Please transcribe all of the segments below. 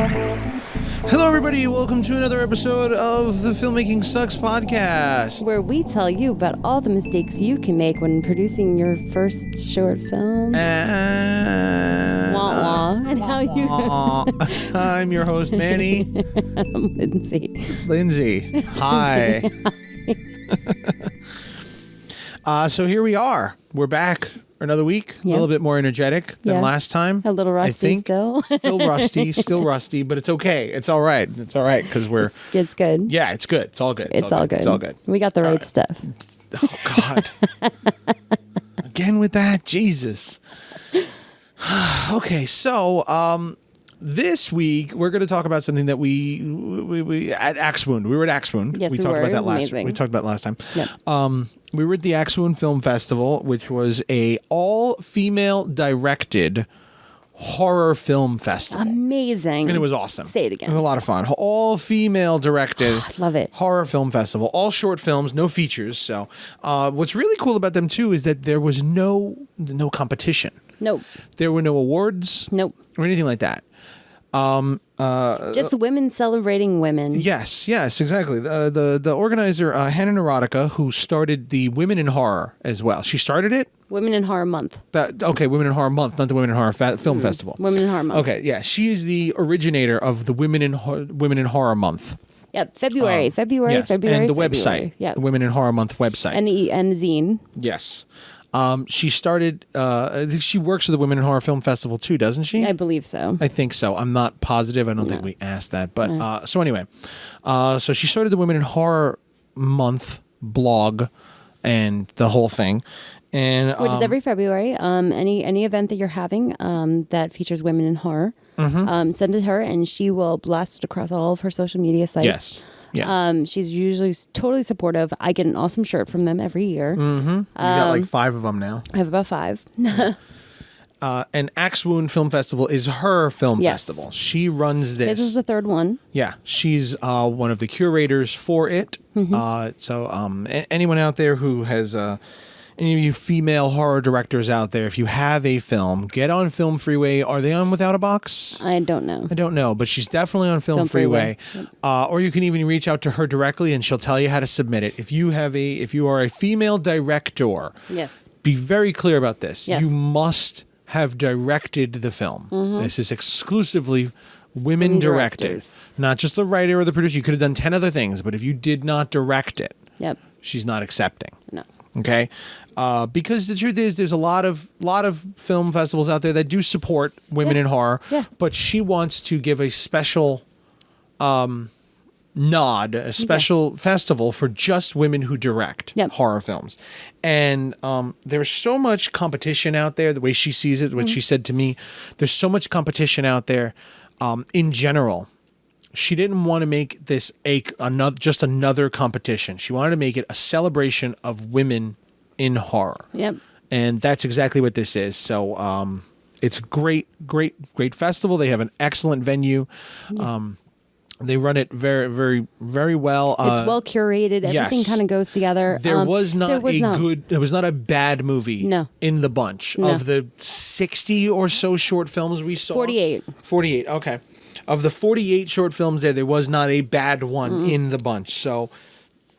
Hello, everybody. Welcome to another episode of the Filmmaking Sucks podcast, where we tell you about all the mistakes you can make when producing your first short film. And And how you... I'm your host, Manny. I'm Lindsay. Lindsay. Hi. So here we are. We're back for another week. A little bit more energetic than last time. A little rusty, I think. still. Still rusty, but it's okay. It's all right. It's all right because we're... It's good. Yeah, it's good. It's all good. It's all good. It's all good. We got the right stuff. Oh, God. Again with that? Jesus. Okay, so this week we're going to talk about something that we at Axewound. We were at Axewound. Yes, we talked were. about that Amazing. We talked about it last time. Yep. We were at the Axewound Film Festival, which was a all-female directed horror film festival. Amazing. And it was awesome. Say it again. It was a lot of fun. All-female directed Love it. horror film festival. All short films, no features. So what's really cool about them, too, is that there was no competition. Nope. There were no awards. Nope. Or anything like that. Just women celebrating women. Yes, exactly. The organizer, Hannah Neurotica, who started the Women in Horror as well. She started it? Women in Horror Month. Women in Horror Month, not the Women in Horror Film Festival. Women in Horror Month. Okay, yeah. She is the originator of the Women in Horror Month. Yep, February. Yes, and the website, Yeah. the Women in Horror Month website. And the zine. Yes. She started, I think she works with the Women in Horror Film Festival too, doesn't she? I believe so. I think so. I'm not positive. I don't think we asked that. But so anyway, so she started the Women in Horror Month blog and the whole thing. And Which is every February. Any event that you're having that features women in horror, send it to her and she will blast it across all of her social media sites. Yes. Yes. She's usually totally supportive. I get an awesome shirt from them every year. Mm-hmm. You got like 5 of them now. I have about 5. And Axewound Film Festival is her film festival. She runs this. This is the 3rd one. Yeah. She's one of the curators for it. So anyone out there who has... any of you female horror directors out there, if you have a film, get on Film Freeway. Are they on Without a Box? I don't know. I don't know, but she's definitely on Film Freeway. Or you can even reach out to her directly and she'll tell you how to submit it. If you are a female director, be very clear about this. Yes. You must have directed the film. This is exclusively women directed, not just the writer or the producer. You could have done 10 other things, but if you did not direct it, she's not accepting. No. Okay, because the truth is, there's a lot of film festivals out there that do support women in horror, but she wants to give a special nod, a special festival for just women who direct horror films. And there's so much competition out there. The way she sees it, what she said to me, there's so much competition out there in general. She didn't want to make this just another competition. She wanted to make it a celebration of women in horror. Yep. And that's exactly what this is. So it's a great festival. They have an excellent venue. They run it very, very, very well. It's well curated. Everything kind of goes together. There was not a bad movie in the bunch. Of the 60 or so short films we saw. 48. 48, okay. Of the 48 short films there was not a bad one in the bunch. So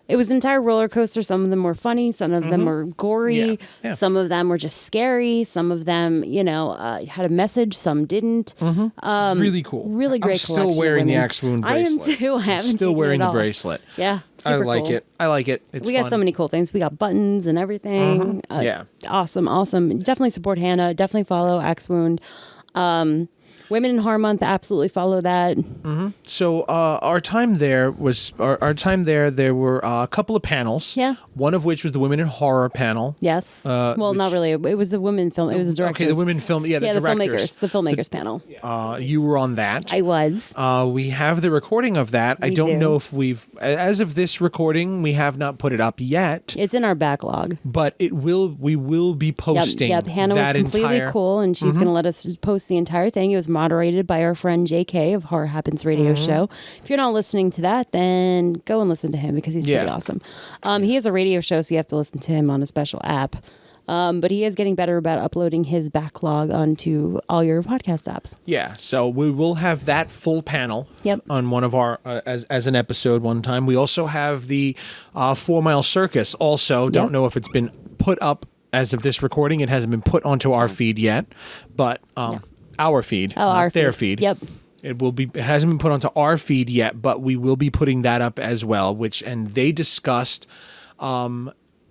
it was an entire roller coaster. Some of them were funny. Some of them were gory. Yeah. Some of them were just scary. Some of them, had a message. Some didn't. Really cool. Really great collection. I'm still wearing the Axewound bracelet. I am too. I haven't still wearing the off. bracelet. Yeah, super I like cool. it. I like it. It's we got fun. so many cool things. We got buttons and everything. Awesome. Definitely support Hannah. Definitely follow Axewound. Women in Horror Month, absolutely follow that. So our time there was there were a couple of panels. Yeah. One of which was the Women in Horror panel. Yes. Not really. It was the women film. It was the directors. Okay, the women film. Yeah, the directors. The filmmakers panel. You were on that. I was. We have the recording of that. I don't know if as of this recording, we have not put it up yet. It's in our backlog. But we will be posting. Yep. Hannah was completely cool, and she's going to let us post the entire thing. It was moderated by our friend JK of Horror Happens Radio Show. If you're not listening to that, then go and listen to him because he's pretty awesome. He has a radio show, so you have to listen to him on a special app. But he is getting better about uploading his backlog onto all your podcast apps. Yeah, so we will have that full panel Yep. on one of our as an episode one time. We also have the 4 Mile Circus. Also, don't know if it's been put up as of this recording. It hasn't been put onto our feed yet, but our feed, not their feed. Yep. It will be. It hasn't been put onto our feed yet, but we will be putting that up as well. And they discussed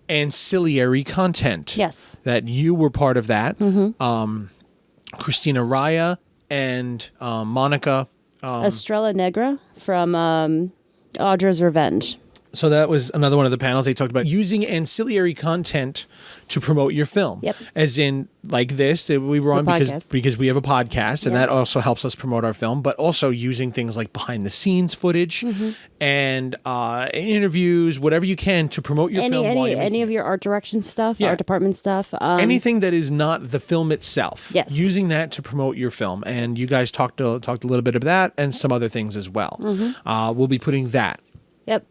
ancillary content. Yes. That you were part of that. Christina Raia and Monica. Estrella Negra from Audra's Revenge. So that was another one of the panels. They talked about using ancillary content to promote your film. Yep. As in like this that we were on because we have a podcast, and that also helps us promote our film, but also using things like behind the scenes footage and interviews, whatever you can to promote your film. Any of your art direction stuff, art department stuff. Anything that is not the film itself. Yes. Using that to promote your film. And you guys talked a little bit of that and some other things as well. We'll be putting that. Yep.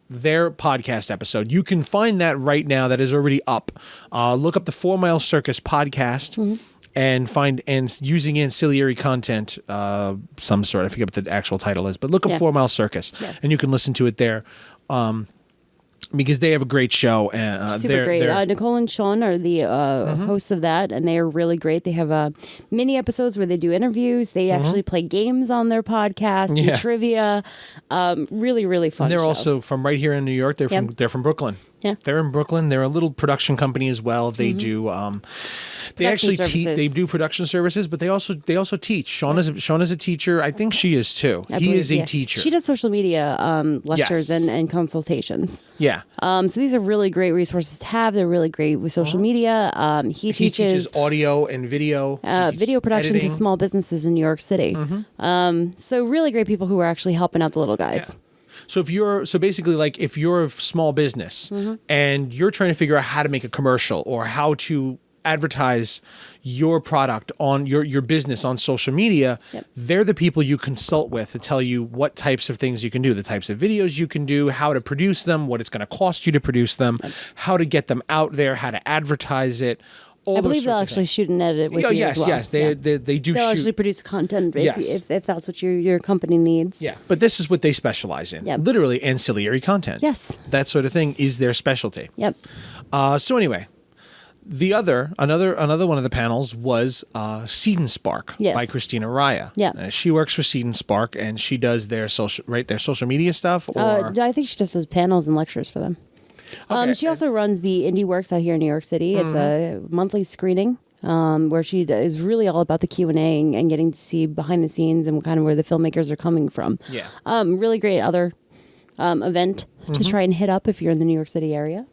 Their podcast episode. You can find that right now. That is already up. Look up the 4 Mile Circus podcast and find using ancillary content, some sort. I forget what the actual title is, but look up 4 Mile Circus and you can listen to it there. Because they have a great show. And super great. Nicole and Sean are the hosts of that, and they are really great. They have mini episodes where they do interviews. They actually play games on their podcast, and trivia. Really, really fun. And they're show. also from right here in New York. They're from Brooklyn. Yeah, they're in Brooklyn. They're a little production company as well. They do. They actually teach. They do production services, but they also teach. Sean is a teacher. I think she is too. He is a teacher. She does social media lectures and consultations. Yeah. So these are really great resources to have. They're really great with social media. He teaches audio and video. Video production to small businesses in New York City. So really great people who are actually helping out the little guys. Yeah. So if you're a small business and you're trying to figure out how to make a commercial or how to advertise your product on your business on social media, they're the people you consult with to tell you what types of things you can do, the types of videos you can do, how to produce them, what it's going to cost you to produce them, how to get them out there, how to advertise it. I believe they'll actually shoot and edit it with you as well. Yes, they do They'll actually produce content if that's what your company needs. Yeah, but this is what they specialize in. Literally ancillary content. Yes. That sort of thing is their specialty. Yep. So anyway, another one of the panels was Seed and Spark by Christina Raia. Yeah. She works for Seed and Spark, and she does their social media stuff. Or I think she just does panels and lectures for them. Okay. She also runs the Indie Works out here in New York City. It's a monthly screening where she is really all about the Q&A and getting to see behind the scenes and kind of where the filmmakers are coming from. Yeah. Really great other event to try and hit up if you're in the New York City area.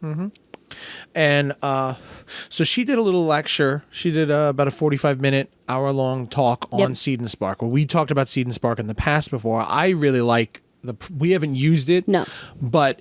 And so she did a little lecture. She did about a 45-minute, hour-long talk on Seed and Spark. Well, we talked about Seed and Spark in the past before. I really like we haven't used it. No. But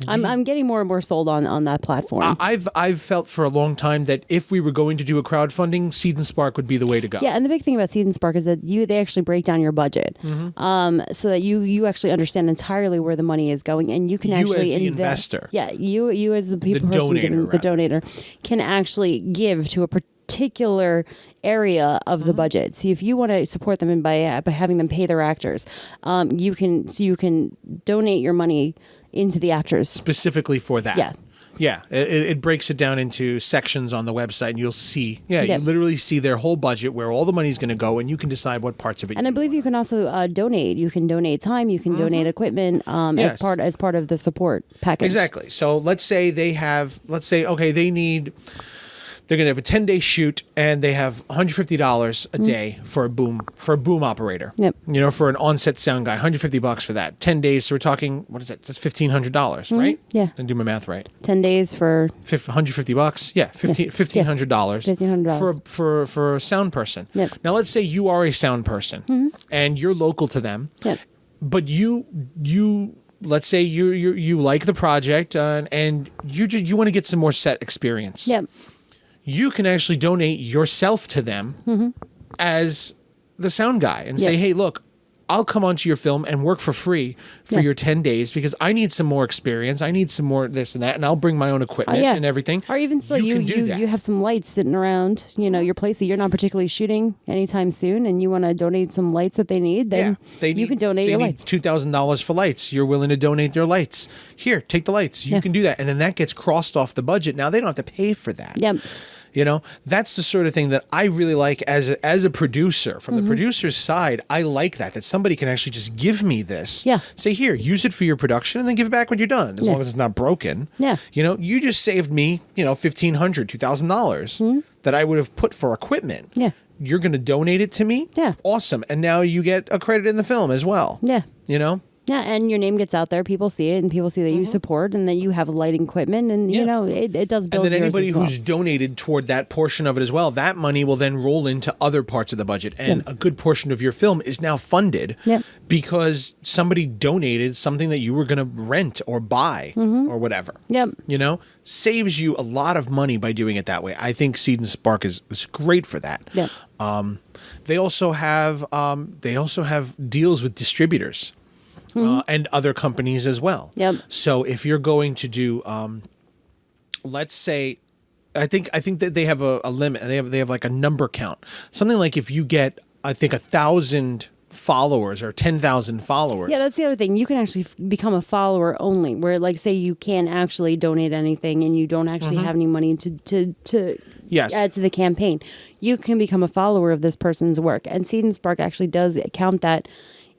I'm getting more and more sold on that platform. I've felt for a long time that if we were going to do a crowdfunding, Seed and Spark would be the way to go. Yeah, and the big thing about Seed and Spark is that they actually break down your budget, so that you actually understand entirely where the money is going, and you can actually as the investor. Yeah, you as the donator can actually give to a particular area of the budget. So if you want to support them by having them pay their actors, you can donate your money into the actors specifically for that. Yeah, it breaks it down into sections on the website, and you'll see. You literally see their whole budget, where all the money's going to go, and you can decide what parts of it. And I believe you can also donate. You can donate time. You can donate equipment as part of the support package. Exactly. So let's say they're going to have a 10-day shoot, and they have $150 a day for a boom operator. Yep. For an on-set sound guy, $150 for that. 10 days, so we're talking, what is that? That's $1,500, right? Yeah. And do my math right. 10 days for $150. Yeah, $1,500 for a sound person. Yep. Now let's say you are a sound person, and you're local to them. Yep. But you let's say you like the project, and you want to get some more set experience. Yep. You can actually donate yourself to them as the sound guy and say, hey, look, I'll come onto your film and work for free for your 10 days because I need some more experience. I need some more this and that, and I'll bring my own equipment and everything. Or even so, you have some lights sitting around, your place that you're not particularly shooting anytime soon, and you want to donate some lights that they need, then you can donate your lights. $2,000 for lights. You're willing to donate their lights. Here, take the lights. You can do that. And then that gets crossed off the budget. Now they don't have to pay for that. Yep. That's the sort of thing that I really like as a producer. From the producer's side, I like that somebody can actually just give me this. Yeah. Say, here, use it for your production and then give it back when you're done, as long as it's not broken. Yeah. You just saved me, $1,500, $2,000 that I would have put for equipment. Yeah. You're going to donate it to me? Yeah. Awesome. And now you get a credit in the film as well. Yeah. Yeah, and your name gets out there. People see it, and people see that you support, and that you have lighting equipment, and it does build. And then anybody yours as who's donated toward that portion of it as well, that money will then roll into other parts of the budget, and a good portion of your film is now funded because somebody donated something that you were going to rent or buy or whatever. Yep. Saves you a lot of money by doing it that way. I think Seed and Spark is great for that. Yep. They also have deals with distributors. And other companies as well. Yep. So if you're going to do, let's say, I think that they have a limit. They have like a number count. Something like if you get, I think, 1,000 followers or 10,000 followers. Yeah, that's the other thing. You can actually become a follower only. Where, like, say you can't actually donate anything and you don't actually have any money to add to the campaign. You can become a follower of this person's work, and Seed and Spark actually does count that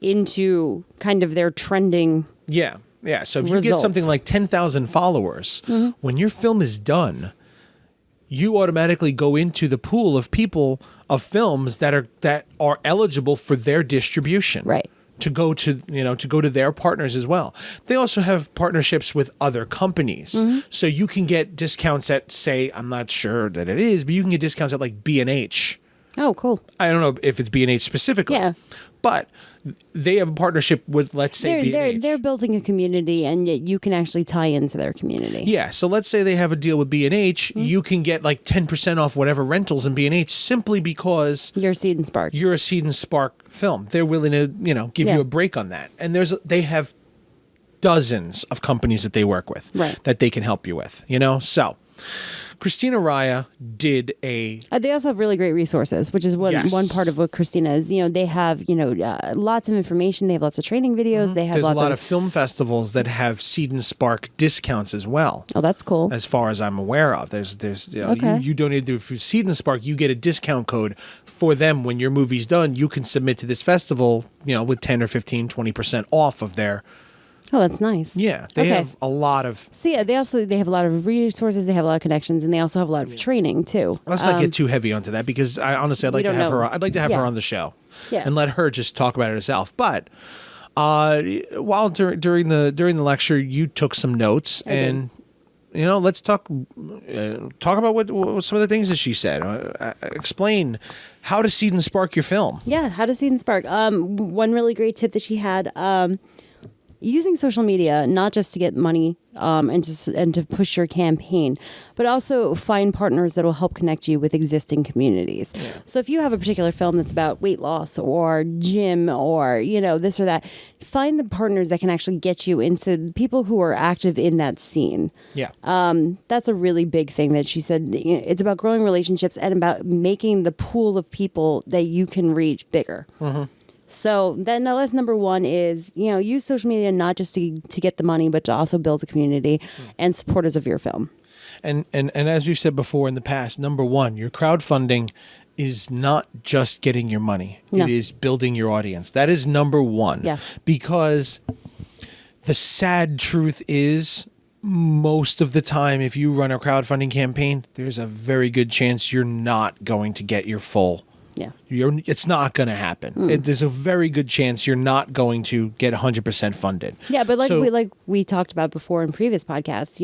into kind of their trending. Yeah. So if you get something like 10,000 followers, when your film is done, you automatically go into the pool of films that are eligible for their distribution. Right. To go to their partners as well. They also have partnerships with other companies. So you can get discounts at, say, I'm not sure that it is, but you can get discounts at like B&H. Oh, cool. I don't know if it's B&H specifically. Yeah. But they have a partnership with, let's say, B&H. They're building a community, and yet you can actually tie into their community. Yeah, so let's say they have a deal with B&H. You can get like 10% off whatever rentals in B&H simply because you're Seed and Spark. You're a Seed and Spark film. They're willing to, give you a break on that. And they have dozens of companies that they work with that they can help you with. So Christina Raia did a... they also have really great resources, which is one part of what Christina is. They have, lots of information. They have lots of training videos. They have There's a lot of film festivals that have Seed and Spark discounts as well. Oh, that's cool. As far as I'm aware of. There's you donated through Seed and Spark, you get a discount code for them when your movie's done. You can submit to this festival, with 10 or 15, 20% off of their... Oh, that's nice. Yeah, they have a lot of... So yeah, they have a lot of resources, they have a lot of connections, and they also have a lot of training too. Let's not get too heavy onto that because I'd like to have her on the show and let her just talk about it herself. But while during the lecture, you took some notes and let's talk about what some of the things that she said. Explain how to Seed and Spark your film. Yeah, how to Seed and Spark. One really great tip that she had. Using social media, not just to get money and to push your campaign, but also find partners that will help connect you with existing communities. Yeah. So if you have a particular film that's about weight loss or gym or, this or that, find the partners that can actually get you into people who are active in that scene. Yeah. That's a really big thing that she said. It's about growing relationships and about making the pool of people that you can reach bigger. Mm-hmm. So then that's number one is, use social media not just to get the money, but to also build a community and supporters of your film. And as we've said before in the past, number one, your crowdfunding is not just getting your money. No. It is building your audience. That is number one. Yeah. Because the sad truth is most of the time, if you run a crowdfunding campaign, there's a very good chance you're not going to get your full. Yeah, it's not going to happen. There's a very good chance you're not going to get 100% funded. Yeah, but we talked about before in previous podcasts,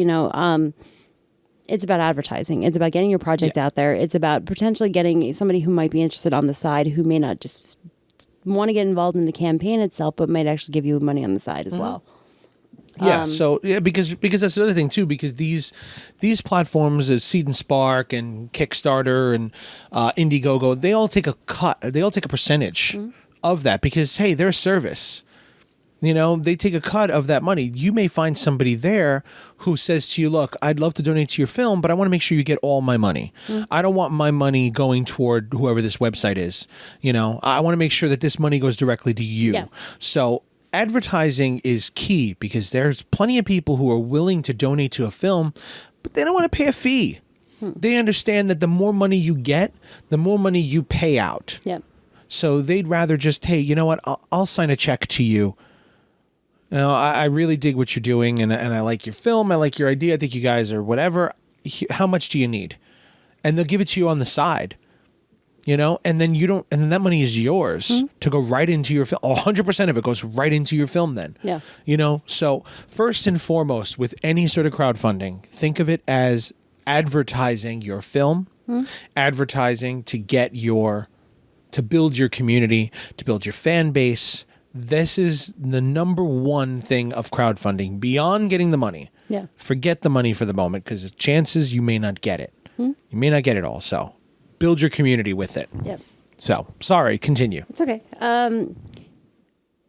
it's about advertising. It's about getting your project out there. It's about potentially getting somebody who might be interested on the side who may not just want to get involved in the campaign itself, but might actually give you money on the side as well. Yeah, because that's another thing too. Because these platforms of Seed and Spark and Kickstarter and Indiegogo, they all take a cut. They all take a percentage of that because, hey, they're a service. You know, they take a cut of that money. You may find somebody there who says to you, look, I'd love to donate to your film, but I want to make sure you get all my money. I don't want my money going toward whoever this website is. You know, I want to make sure that this money goes directly to you. Yeah. So advertising is key because there's plenty of people who are willing to donate to a film, but they don't want to pay a fee. They understand that the more money you get, the more money you pay out. Yep. So they'd rather just, hey, you know what? I'll sign a check to you. You know, I really dig what you're doing, and I like your film. I like your idea. I think you guys are whatever. How much do you need? And they'll give it to you on the side, you know, and then and then that money is yours to go right into your film. 100% of it goes right into your film then. Yeah. You know, so first and foremost, with any sort of crowdfunding, think of it as advertising your film, advertising to to build your community, to build your fan base. This is the number one thing of crowdfunding beyond getting the money. Yeah. Forget the money for the moment because chances you may not get it. You may not get it all. So build your community with it. Yep. So sorry, continue. It's okay.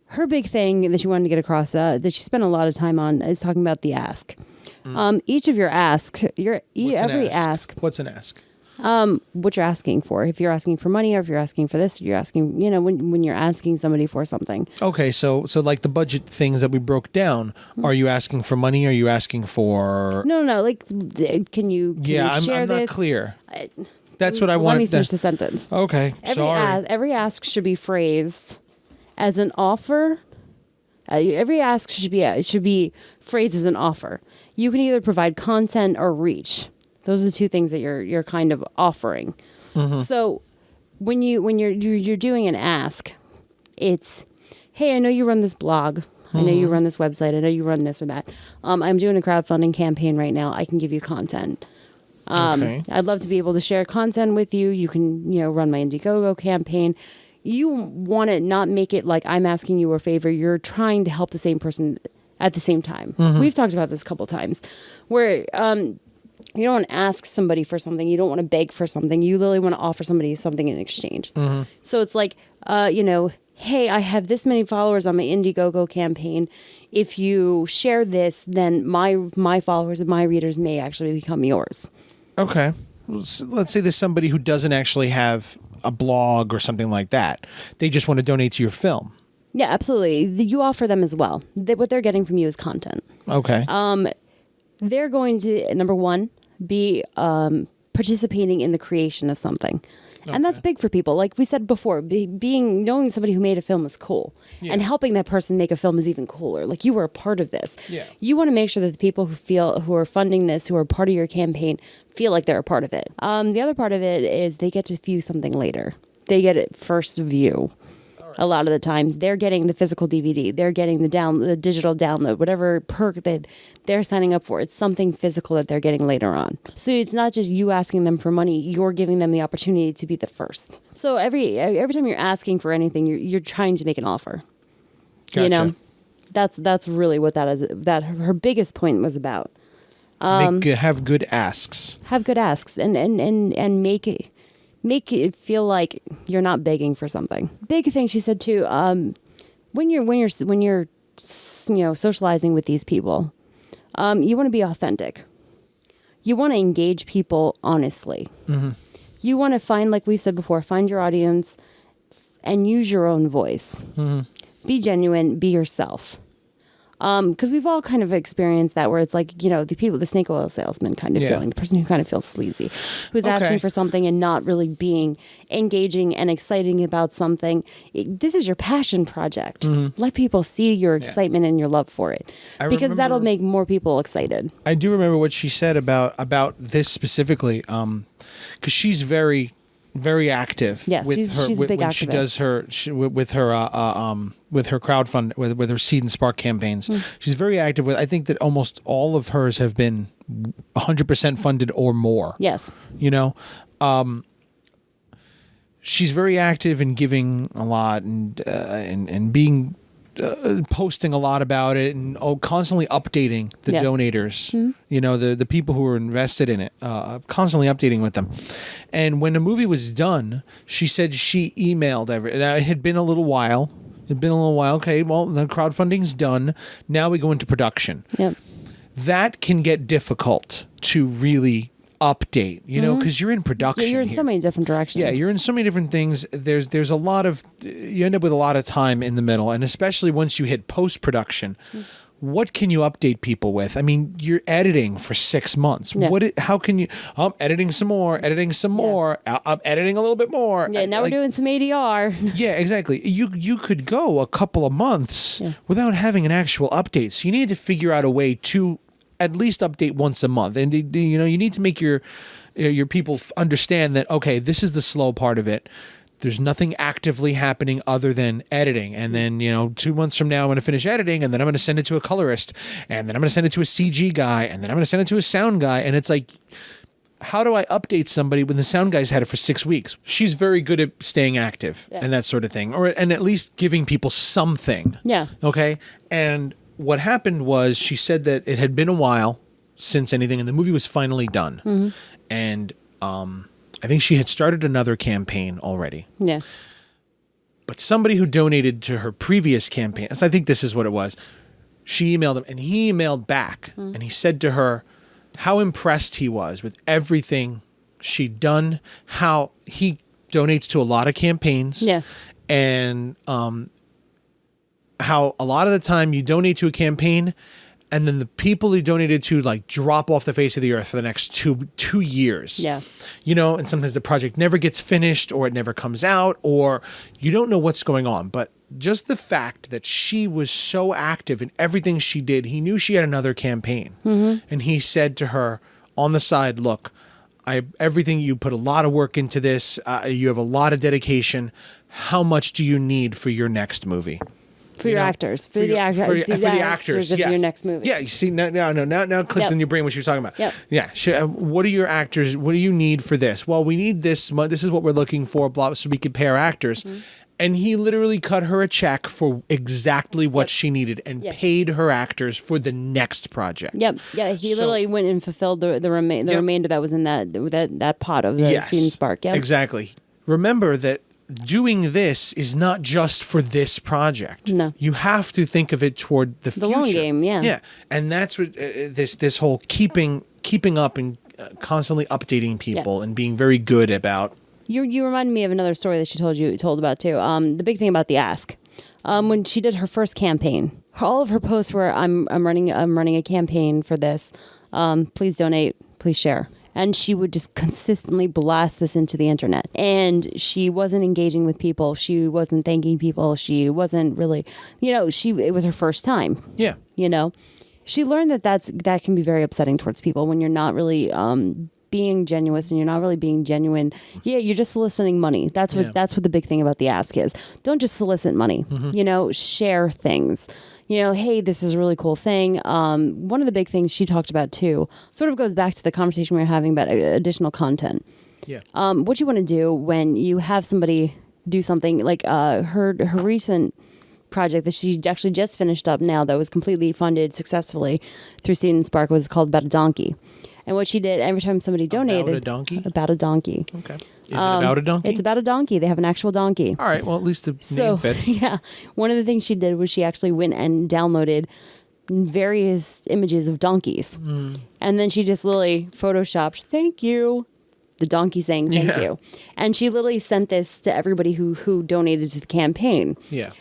Her big thing that she wanted to get across that she spent a lot of time on is talking about the ask. Each of your asks, every ask. What's an ask? What you're asking for. If you're asking for money or if you're asking for this, you're asking, you know, when you're asking somebody for something. Okay, so like the budget things that we broke down, are you asking for money? Are you asking for... No, like, can you share I'm not this? clear. That's what I want. Let me finish the sentence. Okay, sorry. Every ask should be phrased as an offer. Every ask should be phrased as an offer. You can either provide content or reach. Those are the two things that you're kind of offering. So when you're doing an ask, it's, hey, I know you run this blog. I know you run this website. I know you run this or that. I'm doing a crowdfunding campaign right now. I can give you content. Okay. I'd love to be able to share content with you. You can, run my Indiegogo campaign. You want to not make it like I'm asking you a favor. You're trying to help the same person at the same time. We've talked about this a couple times where, you don't want to ask somebody for something. You don't want to beg for something. You literally want to offer somebody something in exchange. So it's like, hey, I have this many followers on my Indiegogo campaign. If you share this, then my followers and my readers may actually become yours. Okay. Let's say there's somebody who doesn't actually have a blog or something like that. They just want to donate to your film. Yeah, absolutely. You offer them as well. What they're getting from you is content. Okay. They're going to, number one, be participating in the creation of something. And that's big for people. Like we said before, knowing somebody who made a film is cool. Yeah. And helping that person make a film is even cooler. Like you were a part of this. Yeah. You want to make sure that the people who are funding this, who are part of your campaign, feel like they're a part of it. The other part of it is they get to view something later. They get it first view. A lot of the times they're getting the physical DVD, they're getting the digital download, whatever perk that they're signing up for. It's something physical that they're getting later on. So it's not just you asking them for money, you're giving them the opportunity to be the first. So every time you're asking for anything, you're trying to make an offer. Gotcha. That's really what that is. That her biggest point was about. Have good asks. Have good asks and make it feel like you're not begging for something. Big thing she said too. When you're socializing with these people, you want to be authentic. You want to engage people honestly. You want to find, like we've said before, find your audience and use your own voice. Be genuine. Be yourself. Because we've all kind of experienced that where it's like, the snake oil salesman kind of feeling, the person who kind of feels sleazy, who's asking for something and not really being engaging and exciting about something. This is your passion project. Let people see your excitement and your love for it, because that'll make more people excited. I do remember what she said about this specifically, because she's very, very active. Yes, she's a big when activist. she does with her crowdfund with her Seed and Spark campaigns. She's very active with. I think that almost all of hers have been 100% funded or more. Yes, she's very active in giving a lot and being posting a lot about it and constantly updating the donators, the people who were invested in it, constantly updating with them. And when the movie was done, she said she emailed it had been a little while. Okay, well, the crowdfunding's done. Now we go into production. Yep. That can get difficult to really update, because you're in production. Yeah, you're in so many different directions. Yeah, you're in so many different things. There's a lot of, you end up with a lot of time in the middle, and especially once you hit post-production, what can you update people with? I mean, you're editing for 6 months. Yeah. How can you? I'm editing some more, I'm editing a little bit more. Yeah, now we're doing some ADR. Yeah, exactly. You could go a couple of months without having an actual update. So you need to figure out a way to at least update once a month. And you need to make your people understand that, okay, this is the slow part of it. There's nothing actively happening other than editing. And then, 2 months from now, I'm going to finish editing, and then I'm going to send it to a colorist, and then I'm going to send it to a CG guy, and then I'm going to send it to a sound guy. And it's like, how do I update somebody when the sound guy's had it for 6 weeks? She's very good at staying active and that sort of thing, and at least giving people something. Yeah. Okay. And what happened was she said that it had been a while since anything, and the movie was finally done. Mm-hmm. And I think she had started another campaign already. Yeah. But somebody who donated to her previous campaign, I think this is what it was, she emailed him, and he emailed back, and he said to her how impressed he was with everything she'd done, how he donates to a lot of campaigns. Yeah. And how a lot of the time you donate to a campaign, and then the people you donated to drop off the face of the earth for the next two years. Yeah. And sometimes the project never gets finished, or it never comes out, or you don't know what's going on. But just the fact that she was so active in everything she did, he knew she had another campaign. Mm-hmm. And he said to her on the side, look, everything, you put a lot of work into this. You have a lot of dedication. How much do you need for your next movie? For your actors. For the actors of your next movie. Yeah, you see, now clicked in your brain what you were talking about. Yep. Yeah. What are your actors, what do you need for this? Well, we need this is what we're looking for, blah, so we could pair actors. Mm-hmm. And he literally cut her a check for exactly what she needed and paid her actors for the next project. Yep. Yeah, he literally went and fulfilled the remainder that was in that pot of the Seed and Spark. Yeah. Exactly. Remember that doing this is not just for this project. No. You have to think of it toward the future. The long game, yeah. Yeah. And that's what this whole keeping up and constantly updating people and being very good about. You reminded me of another story that she told about too. The big thing about the ask. When she did her first campaign, all of her posts were, I'm running a campaign for this. Please donate, please share. And she would just consistently blast this into the internet. And she wasn't engaging with people. She wasn't thanking people. She wasn't really, it was her first time. Yeah. She learned that can be very upsetting towards people when you're not really being genuine and you're not really being genuine. Yeah, you're just soliciting money. That's what the big thing about the ask is. Don't just solicit money. Mm-hmm. Share things. Hey, this is a really cool thing. One of the big things she talked about too sort of goes back to the conversation we were having about additional content. Yeah. What you want to do when you have somebody do something like her recent project that she actually just finished up now that was completely funded successfully through Seed and Spark was called About a Donkey. And what she did every time somebody donated... About a donkey? About a donkey. Okay. Is it about a donkey? It's about a donkey. They have an actual donkey. All right. Well, at least the name fits. Yeah. One of the things she did was she actually went and downloaded various images of donkeys. Mm. And then she just literally photoshopped, thank you. The donkey saying thank you. And she literally sent this to everybody who donated to the campaign. Yeah.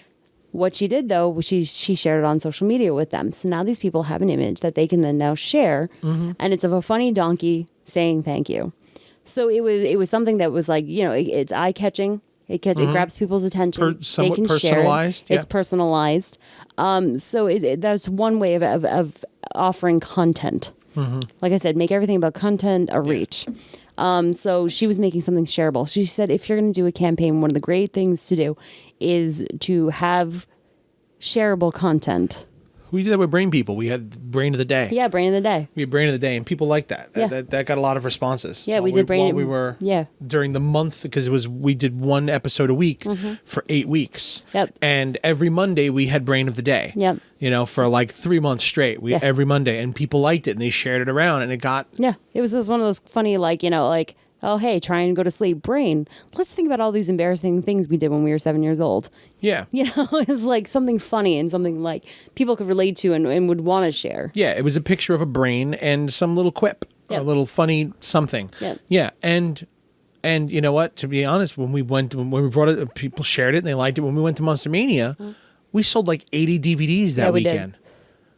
What she did, though, was she shared it on social media with them. So now these people have an image that they can then now share, and it's of a funny donkey saying thank you. So it was something that was like, it's eye-catching. It grabs people's attention. Somewhat personalized. It's personalized. So that's one way of offering content. Mm-hmm. Like I said, make everything about content a reach. So she was making something shareable. She said, if you're going to do a campaign, one of the great things to do is to have shareable content. We did that with Brain People. We had Brain of the Day. Yeah, Brain of the Day. We had Brain of the Day, and people liked that. Yeah. That got a lot of responses. Yeah, we did Brain. While we were during the month, because we did one episode a week for 8 weeks. Yep. And every Monday we had Brain of the Day. Yep. You know, for like 3 months straight. Every Monday, and people liked it, and they shared it around, and it got. Yeah, it was one of those funny, like, you know, like, oh, hey, try and go to sleep. Brain. Let's think about all these embarrassing things we did when we were 7 years old. Yeah. You know, it's like something funny and something like people could relate to and would want to share. Yeah, it was a picture of a brain and some little quip, a little funny something. Yep. Yeah, and you know what? To be honest, when we brought it, people shared it and they liked it. When we went to Monster Mania, we sold like 80 DVDs that weekend. Did.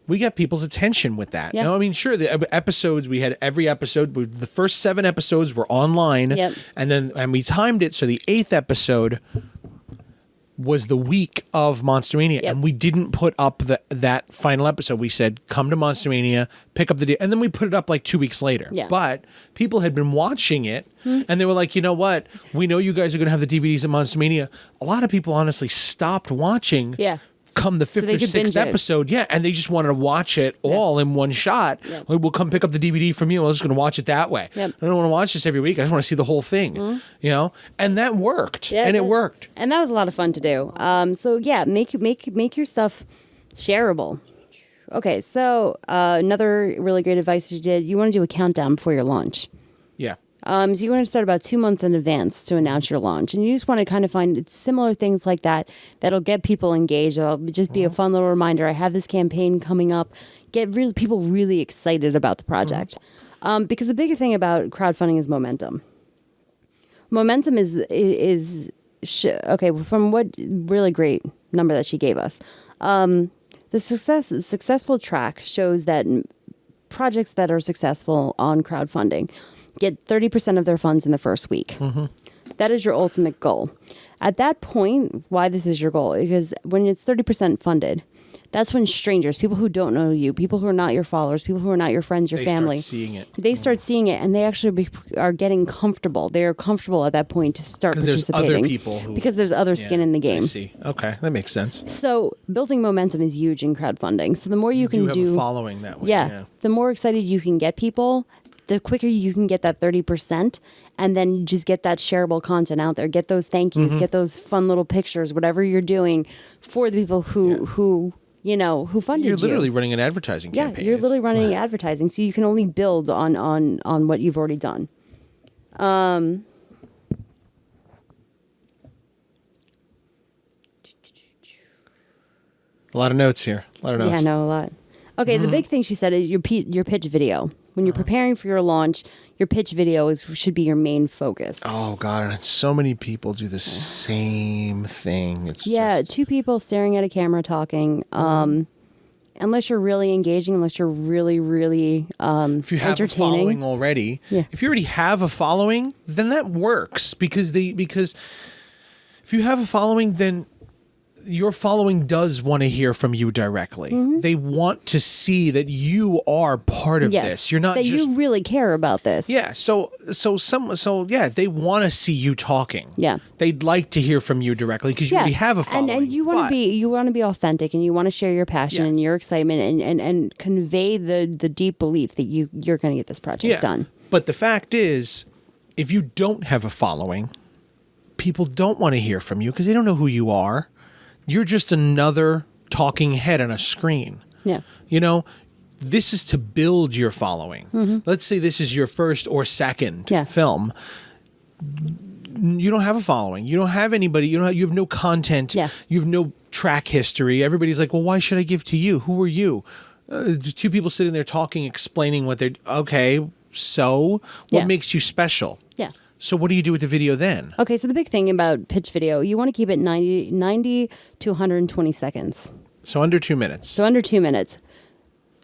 We got people's attention with that. Yeah. You know, I mean, sure, the episodes, we had every episode. The first 7 episodes were online. Yep. And we timed it so the 8th episode was the week of Monster Mania. Yep. And we didn't put up that final episode. We said, come to Monster Mania, pick up the day. And then we put it up like 2 weeks later. Yeah. But people had been watching it and they were like, you know what? We know you guys are going to have the DVDs at Monster Mania. A lot of people honestly stopped watching. Yeah. Come the 5th or 6th episode, and they just wanted to watch it all in one shot. Yep. Like, we'll come pick up the DVD from you. I'm just going to watch it that way. Yep. I don't want to watch this every week. I just want to see the whole thing, you know. And that worked, and it worked. And that was a lot of fun to do. So yeah, make your stuff shareable. Okay, so another really great advice you did. You want to do a countdown before your launch. Yeah. So you want to start about 2 months in advance to announce your launch. And you just want to kind of find similar things like that that'll get people engaged. It'll just be a fun little reminder. I have this campaign coming up. Get people really excited about the project. Because the bigger thing about crowdfunding is momentum. Momentum is okay, from what really great number that she gave us. The successful track shows that projects that are successful on crowdfunding get 30% of their funds in the first week. That is your ultimate goal. At that point, why this is your goal? Because when it's 30% funded, that's when strangers, people who don't know you, people who are not your followers, people who are not your friends, your family, start seeing it. They start seeing it, and they actually are getting comfortable. They are comfortable at that point to start participating. Because there's other people because there's other skin in the game. I see. Okay, that makes sense. So building momentum is huge in crowdfunding. So the more you can do, have a following that way. Yeah, the more excited you can get people, the quicker you can get that 30%, and then just get that shareable content out there. Get those thank yous, get those fun little pictures, whatever you're doing for the people who you know, who funded you. You're literally running an advertising campaign. Yeah, you're literally running advertising, so you can only build on what you've already done. A lot of notes here. A lot of notes. Yeah, no, a lot. Okay, the big thing she said is your pitch video. When you're preparing for your launch, your pitch video should be your main focus. Oh, God, and so many people do the same thing. It's just 2 people staring at a camera talking. Unless you're really engaging, unless you're really, really if you have a following already, if you already have a following, then that works because if you have a following, then your following does want to hear from you directly. They want to see that you are part of this. You're not that just you really care about this. Yeah. So they want to see you talking. Yeah. They'd like to hear from you directly because you already have a following. And you want to be authentic, and you want to share your passion and your excitement and convey the deep belief that you're going to get this project done. But the fact is, if you don't have a following, people don't want to hear from you because they don't know who you are. You're just another talking head on a screen. Yeah. You know, this is to build your following. Let's say this is your first or second film. You don't have a following. You don't have anybody. You have no content. Yeah. You have no track history. Everybody's like, well, why should I give to you? Who are you? 2 people sitting there talking, explaining what they're... Okay, so what makes you special? Yeah. So what do you do with the video then? Okay, so the big thing about pitch video, you want to keep it 90 to 120 seconds. So under 2 minutes.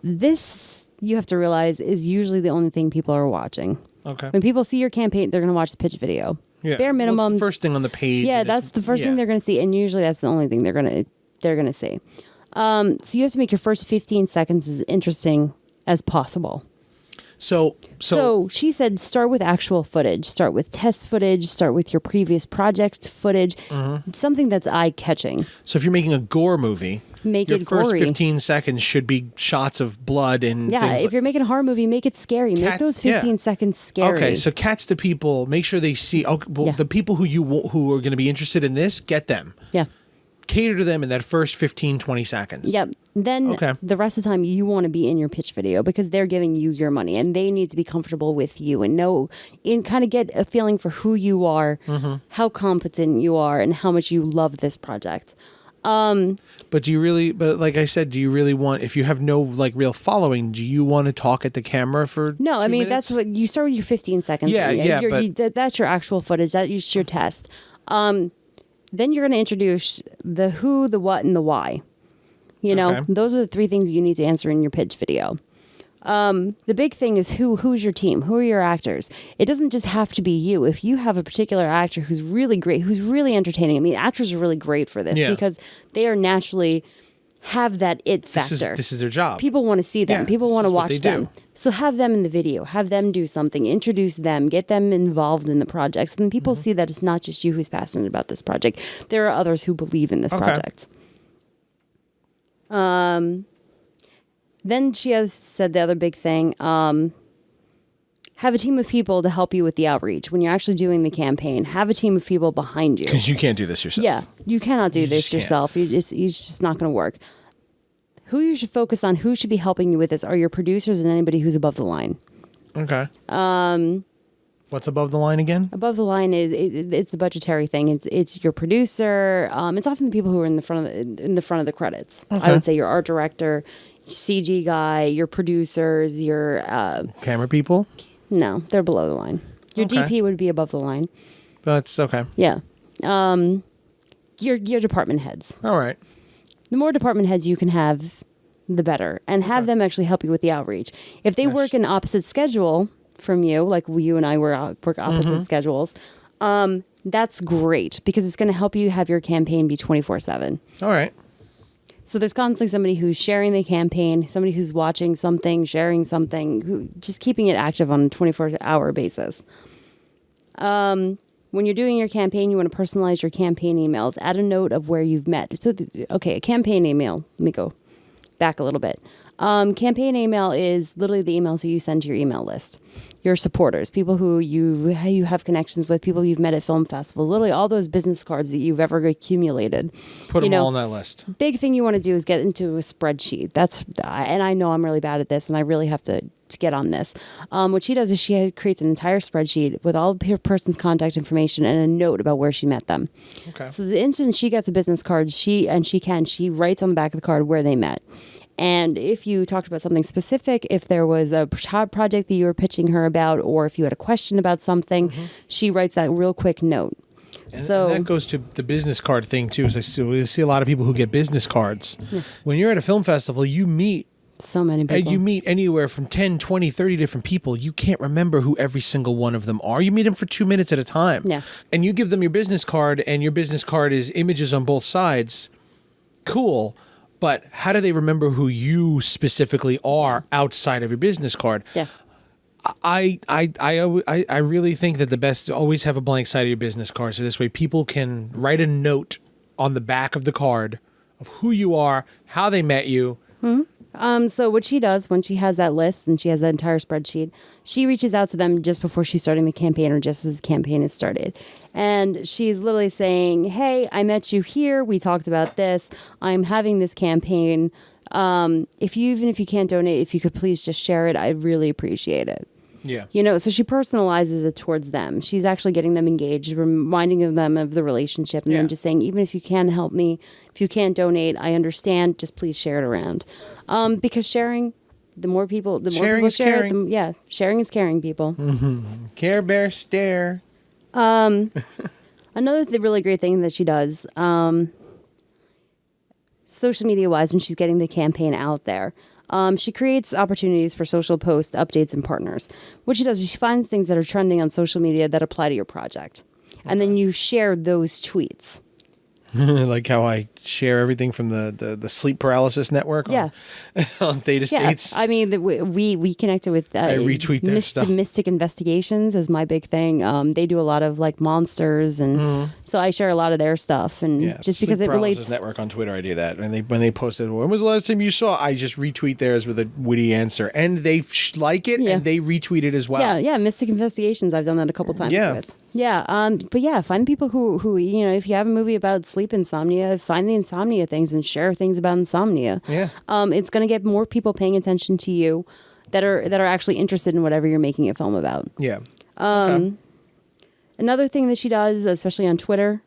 This, you have to realize, is usually the only thing people are watching. Okay. When people see your campaign, they're going to watch the pitch video. Yeah. Bare minimum. Well, it's the first thing on the page. Yeah, that's the first thing they're going to see, and usually that's the only thing they're going to see. So you have to make your first 15 seconds as interesting as possible. So she said, start with actual footage, start with test footage, start with your previous project footage, something that's eye-catching. So if you're making a gore movie, your first gory. 15 seconds should be shots of blood and things. If you're making a horror movie, make it scary. Make those 15 seconds scary. Okay, so catch the people. Make sure they see. The people who are going to be interested in this, get them. Yeah. Cater to them in that first 15, 20 seconds. Yep. Then the rest of the time you want to be in your pitch video because they're giving you your money and they need to be comfortable with you and kind of get a feeling for who you are, how competent you are, and how much you love this project. But like I said, do you really want, if you have no like real following, do you want to talk at the camera for No, 2 I mean, minutes? that's what you start with your 15 seconds. That's your actual footage. That's your test. Then you're going to introduce the who, the what, and the why. Those are the 3 things you need to answer in your pitch video. The big thing is who's your team? Who are your actors? It doesn't just have to be you. If you have a particular actor who's really great, who's really entertaining. I mean, actors are really great for this because they are naturally have that it factor. This is their job. People want to see them. Yeah, People want to watch them. do. So have them in the video. Have them do something. Introduce them. Get them involved in the project. So then people see that it's not just you who's passionate about this project. There are others who believe in this project. Then she has said the other big thing, have a team of people to help you with the outreach. When you're actually doing the campaign, have a team of people behind you. Because you can't do this yourself. Yeah, you cannot do this yourself. It's just not going to work. Who you should focus on, who should be helping you with this, are your producers and anybody who's above the line. Okay. What's above the line again? Above the line is it's the budgetary thing. It's your producer. It's often the people who are in the front of the credits. Okay. I would say your art director, CG guy, your producers, your camera people. No, they're below the line. Your DP would be above the line. That's okay. Yeah. Your department heads. All right. The more department heads you can have, the better, and have them actually help you with the outreach. If they work an opposite schedule from you, like you and I work opposite schedules, that's great because it's going to help you have your campaign be 24/7. All right. So there's constantly somebody who's sharing the campaign, somebody who's watching something, sharing something, just keeping it active on a 24-hour basis. When you're doing your campaign, you want to personalize your campaign emails. Add a note of where you've met. So, a campaign email. Let me go back a little bit. Campaign email is literally the emails that you send to your email list. Your supporters, people who you have connections with, people you've met at film festivals, literally all those business cards that you've ever accumulated. Put them all on that list. Big thing you want to do is get into a spreadsheet. And I know I'm really bad at this, and I really have to get on this. What she does is she creates an entire spreadsheet with all the person's contact information and a note about where she met them. Okay. So the instant she gets a business card, she writes on the back of the card where they met. And if you talked about something specific, if there was a project that you were pitching her about, or if you had a question about something, she writes that real quick note. And that goes to the business card thing too. So we see a lot of people who get business cards. Yeah. When you're at a film festival, you meet so many people. You meet anywhere from 10, 20, 30 different people. You can't remember who every single one of them are. You meet them for 2 minutes at a time. Yeah. And you give them your business card, and your business card is images on both sides. Cool. But how do they remember who you specifically are outside of your business card? Yeah. I really think that the best to always have a blank side of your business card, so this way people can write a note on the back of the card of who you are, how they met you. So what she does when she has that list and she has that entire spreadsheet, she reaches out to them just before she's starting the campaign or just as the campaign is started. And she's literally saying, hey, I met you here. We talked about this. I'm having this campaign. Even if you can't donate, if you could please just share it, I'd really appreciate it. Yeah. So she personalizes it towards them. She's actually getting them engaged, reminding them of the relationship, and then just saying, even if you can't help me, if you can't donate, I understand. Just please share it around. Because sharing, the more people share it, sharing is caring, people. Mm-hmm. Care Bear stare. Another really great thing that she does, social media wise, when she's getting the campaign out there, she creates opportunities for social posts, updates, and partners. What she does is she finds things that are trending on social media that apply to your project. And then you share those tweets. Like how I share everything from the sleep paralysis network on Theta States. I mean, we connected with I retweet their stuff. Mystic Investigations is my big thing. They do a lot of like monsters, and so I share a lot of their stuff. And just because it relates. Network on Twitter, I do that. And when they posted, when was the last time you saw? I just retweet theirs with a witty answer, and they like it, and they retweet it as well. Yeah, Mystic Investigations. I've done that a couple times with. Yeah, but yeah, find people who if you have a movie about sleep insomnia, find the insomnia things and share things about insomnia. Yeah, it's going to get more people paying attention to you that are actually interested in whatever you're making a film about. Yeah. Another thing that she does, especially on Twitter,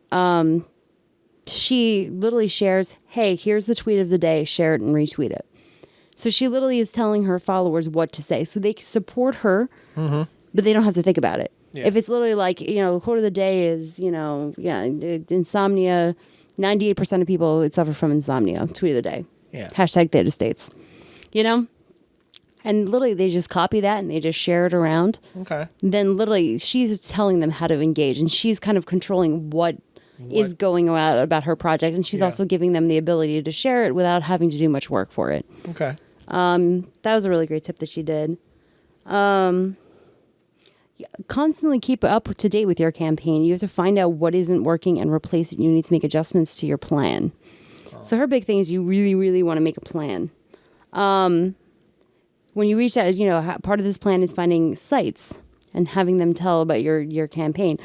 she literally shares, "Hey, here's the tweet of the day. Share it and retweet it." So she literally is telling her followers what to say, so they support her, but they don't have to think about it. Yeah. If it's literally like, the quote of the day is, insomnia, 98% of people suffer from insomnia, tweet of the day. Yeah. Hashtag Theta States. And literally they just copy that and they just share it around. Okay. Then literally she's telling them how to engage, and she's kind of controlling what is going out about her project. And she's also giving them the ability to share it without having to do much work for it. Okay. That was a really great tip that she did. Constantly keep up to date with your campaign. You have to find out what isn't working and replace it. You need to make adjustments to your plan. So her big thing is you really, really want to make a plan. When you reach out, part of this plan is finding sites and having them tell about your campaign.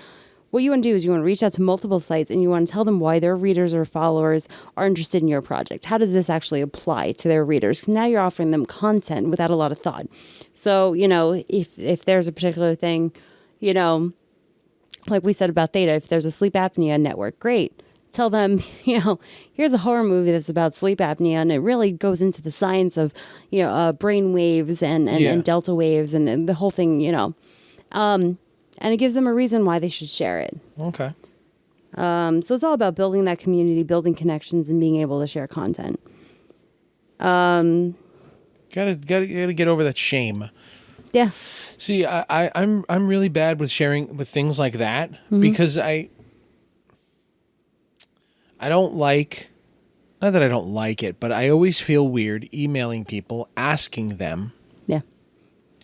What you want to do is you want to reach out to multiple sites and you want to tell them why their readers or followers are interested in your project. How does this actually apply to their readers? 'Cause now you're offering them content without a lot of thought. So, if there's a particular thing, like we said about Theta, if there's a sleep apnea network, great. Tell them, here's a horror movie that's about sleep apnea, and it really goes into the science of, brain waves and delta waves and the whole thing, and it gives them a reason why they should share it. Okay. So it's all about building that community, building connections, and being able to share content. Gotta get over that shame. Yeah. See, I'm really bad with sharing with things like that because I don't like, not that I don't like it, but I always feel weird emailing people asking them,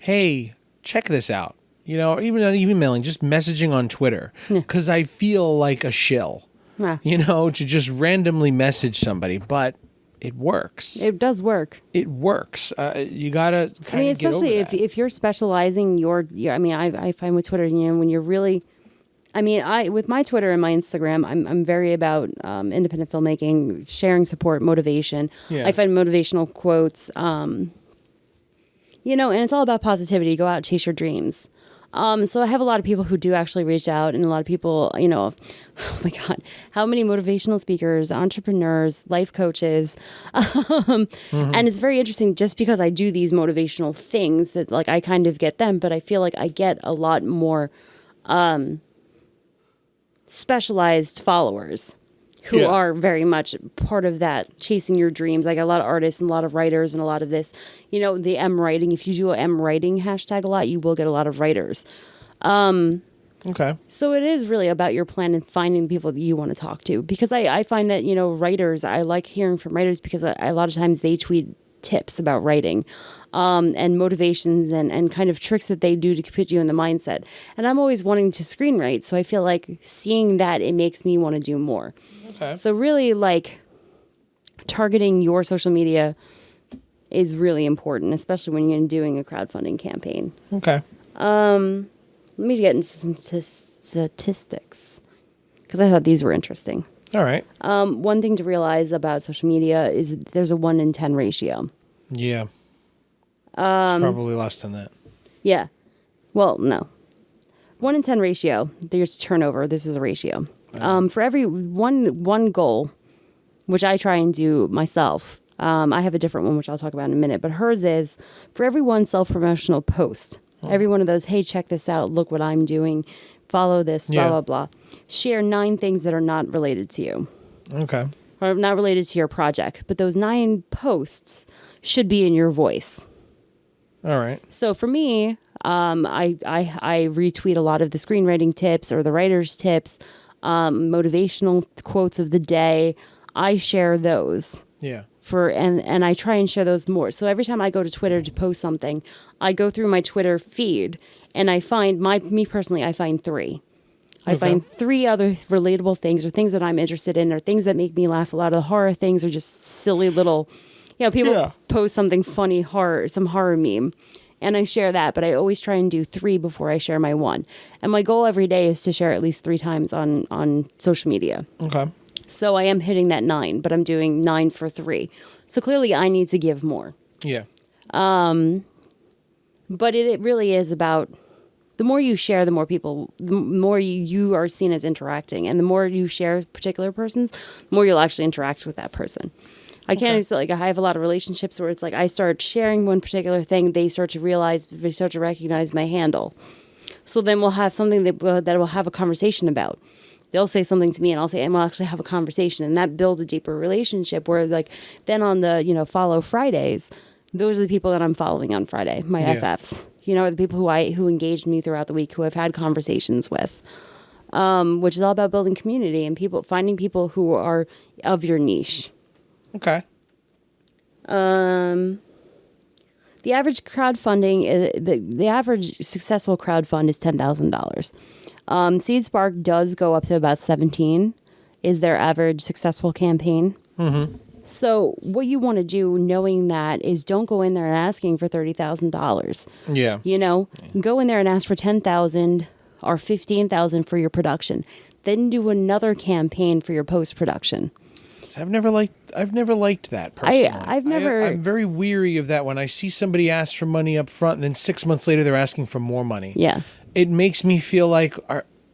hey, check this out. Even not emailing, just messaging on Twitter. Because I feel like a shill, to just randomly message somebody. But it works. It does work. It works. You got to kind of especially if you're specializing I find with Twitter, when you're really, with my Twitter and my Instagram, I'm very about independent filmmaking, sharing support, motivation. Yeah. I find motivational quotes, and it's all about positivity. Go out, chase your dreams. So I have a lot of people who do actually reach out, and a lot of people, oh my God, how many motivational speakers, entrepreneurs, life coaches. And it's very interesting just because I do these motivational things that I kind of get them, but I feel like I get a lot more specialized followers who are very much part of that chasing your dreams. I got a lot of artists and a lot of writers and a lot of this, the M writing. If you do an M writing hashtag a lot, you will get a lot of writers. Okay. So it is really about your plan and finding people that you want to talk to, because I find that, writers, I like hearing from writers because a lot of times they tweet tips about writing, and motivations and kind of tricks that they do to put you in the mindset. And I'm always wanting to screenwrite. So I feel like seeing that, it makes me want to do more. Okay. So really targeting your social media is really important, especially when you're doing a crowdfunding campaign. Okay. Let me get into some statistics because I thought these were interesting. All right. One thing to realize about social media is there's a 1 in 10 ratio. Yeah. It's probably less than that. Yeah. Well, no. 1 in 10 ratio. There's turnover. This is a ratio. For every one goal, which I try and do myself, I have a different one, which I'll talk about in a minute, but hers is for every one self-promotional post, every one of those, hey, check this out, look what I'm doing, follow this, blah, blah, blah. Share 9 things that are not related to you. Okay. Or not related to your project, but those 9 posts should be in your voice. All right. So for me, I retweet a lot of the screenwriting tips or the writer's tips, motivational quotes of the day. I share those. Yeah. And I try and share those more. So every time I go to Twitter to post something, I go through my Twitter feed and I find me personally, I find 3. I find 3 other relatable things or things that I'm interested in or things that make me laugh. A lot of the horror things are just silly little, people post something funny, some horror meme, and I share that. But I always try and do 3 before I share my 1. And my goal every day is to share at least 3 times on social media. Okay. So I am hitting that 9, but I'm doing 9 for 3. So clearly I need to give more. Yeah. But it really is about the more you share, the more you are seen as interacting. And the more you share particular persons, the more you'll actually interact with that person. I can't, I have a lot of relationships where it's like I start sharing one particular thing, they start to recognize my handle. So then we'll have something that we'll have a conversation about. They'll say something to me and I'll say, and we'll actually have a conversation, and that builds a deeper relationship where then on the, follow Fridays, those are the people that I'm following on Friday, my FFs, are the people who engaged me throughout the week, who I've had conversations with, which is all about building community and finding people who are of your niche. Okay. The average crowdfunding, the average successful crowdfund is $10,000. SeedSpark does go up to about 17 is their average successful campaign. Mm-hmm. So what you want to do, knowing that, is don't go in there and asking for $30,000. Yeah. Go in there and ask for $10,000 or $15,000 for your production. Then do another campaign for your post-production. I've never liked that personally. I'm very weary of that when I see somebody ask for money up front and then 6 months later they're asking for more money. Yeah. It makes me feel like,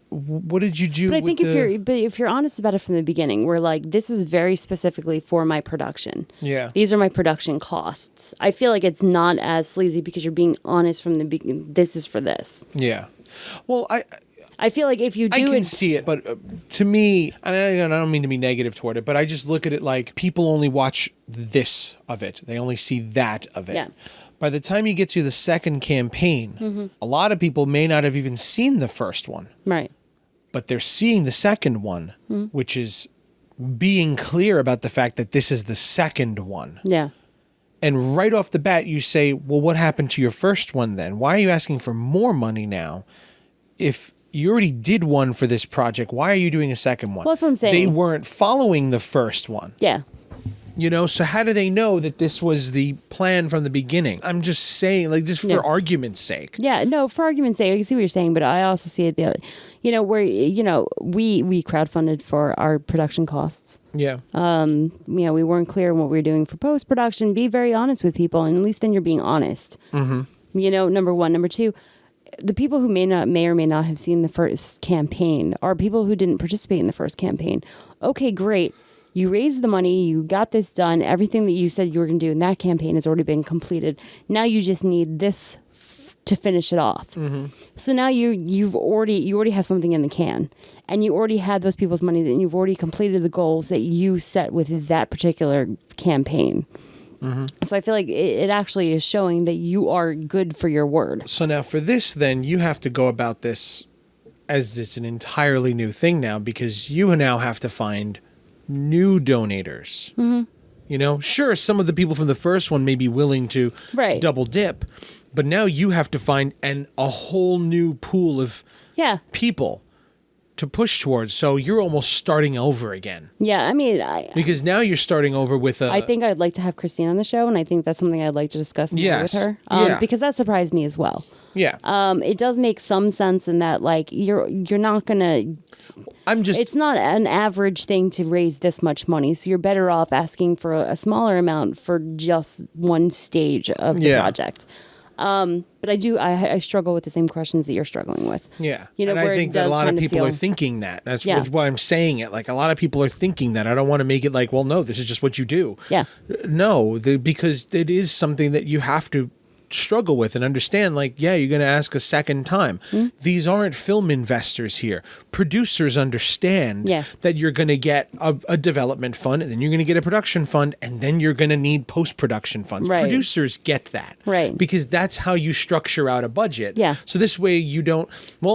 what did you do? But I think if you're honest about it from the beginning, we're like, this is very specifically for my production. Yeah. These are my production costs. I feel like it's not as sleazy because you're being honest from the beginning. This is for this. Yeah. Well, I feel like if you do I can see it, but to me, and I don't mean to be negative toward it, but I just look at it like people only watch this of it. They only see that of it. Yeah. By the time you get to the second campaign, a lot of people may not have even seen the first one. Right. But they're seeing the second one, which is being clear about the fact that this is the second one. Yeah. And right off the bat, you say, well, what happened to your first one then? Why are you asking for more money now? If you already did one for this project, why are you doing a second one? Well, that's what I'm saying. They weren't following the first one. Yeah. So how do they know that this was the plan from the beginning? I'm just saying, for argument's sake. Yeah, no, for argument's sake, I can see what you're saying, but I also see it where we crowdfunded for our production costs. Yeah. We weren't clear on what we were doing for post-production. Be very honest with people, and at least then you're being honest. Mm-hmm. Number one. Number two, the people who may or may not have seen the first campaign are people who didn't participate in the first campaign. Okay, great. You raised the money, you got this done, everything that you said you were going to do in that campaign has already been completed. Now you just need this to finish it off. Mm-hmm. So now you already have something in the can, and you already had those people's money, and you've already completed the goals that you set with that particular campaign. Mm-hmm. So I feel like it actually is showing that you are good for your word. So now for this, then you have to go about this as it's an entirely new thing now, because you now have to find new donators. Mm-hmm. Sure, some of the people from the first one may be willing to double dip, but now you have to find a whole new pool of people to push towards. So you're almost starting over again. Yeah, I mean, because now you're starting over with I think I'd like to have Christina on the show, and I think that's something I'd like to discuss more with her. Because that surprised me as well. Yeah. It does make some sense in that, you're not gonna. It's not an average thing to raise this much money, so you're better off asking for a smaller amount for just one stage of the project. But I struggle with the same questions that you're struggling with. Yeah. And I think that a lot of people are thinking that. That's why I'm saying it. A lot of people are thinking that. I don't want to make it well, no, this is just what you do. Yeah. No, because it is something that you have to struggle with and understand, you're going to ask a second time. Mm-hmm. These aren't film investors here. Producers understand that you're going to get a development fund, and then you're going to get a production fund, and then you're going to need post-production funds. Right. Producers get that. Right. Because that's how you structure out a budget. Yeah. So this way you don't,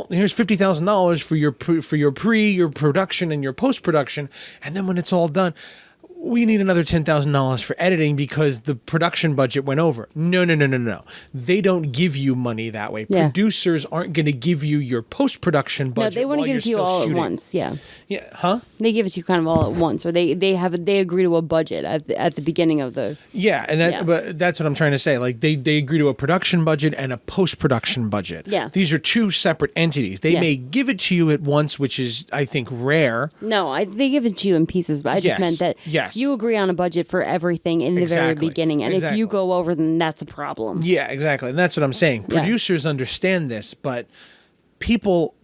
here's $50,000 for your production and your post-production, and then when it's all done, we need another $10,000 for editing because the production budget went over. No. They don't give you money that way. Yeah. Producers aren't going to give you your post-production budget. No, they want to give it to you all at once. Yeah. Yeah. Huh? They give it to you kind of all at once, or they agree to a budget at the beginning of the. Yeah, and but that's what I'm trying to say. Like they agree to a production budget and a post-production budget. Yeah. These are two separate entities. They may give it to you at once, which is, I think, rare. No, they give it to you in pieces, but I just meant that you agree on a budget for everything in the very beginning. And if you go over, then that's a problem. Yeah, exactly. And that's what I'm saying. Producers understand this, but people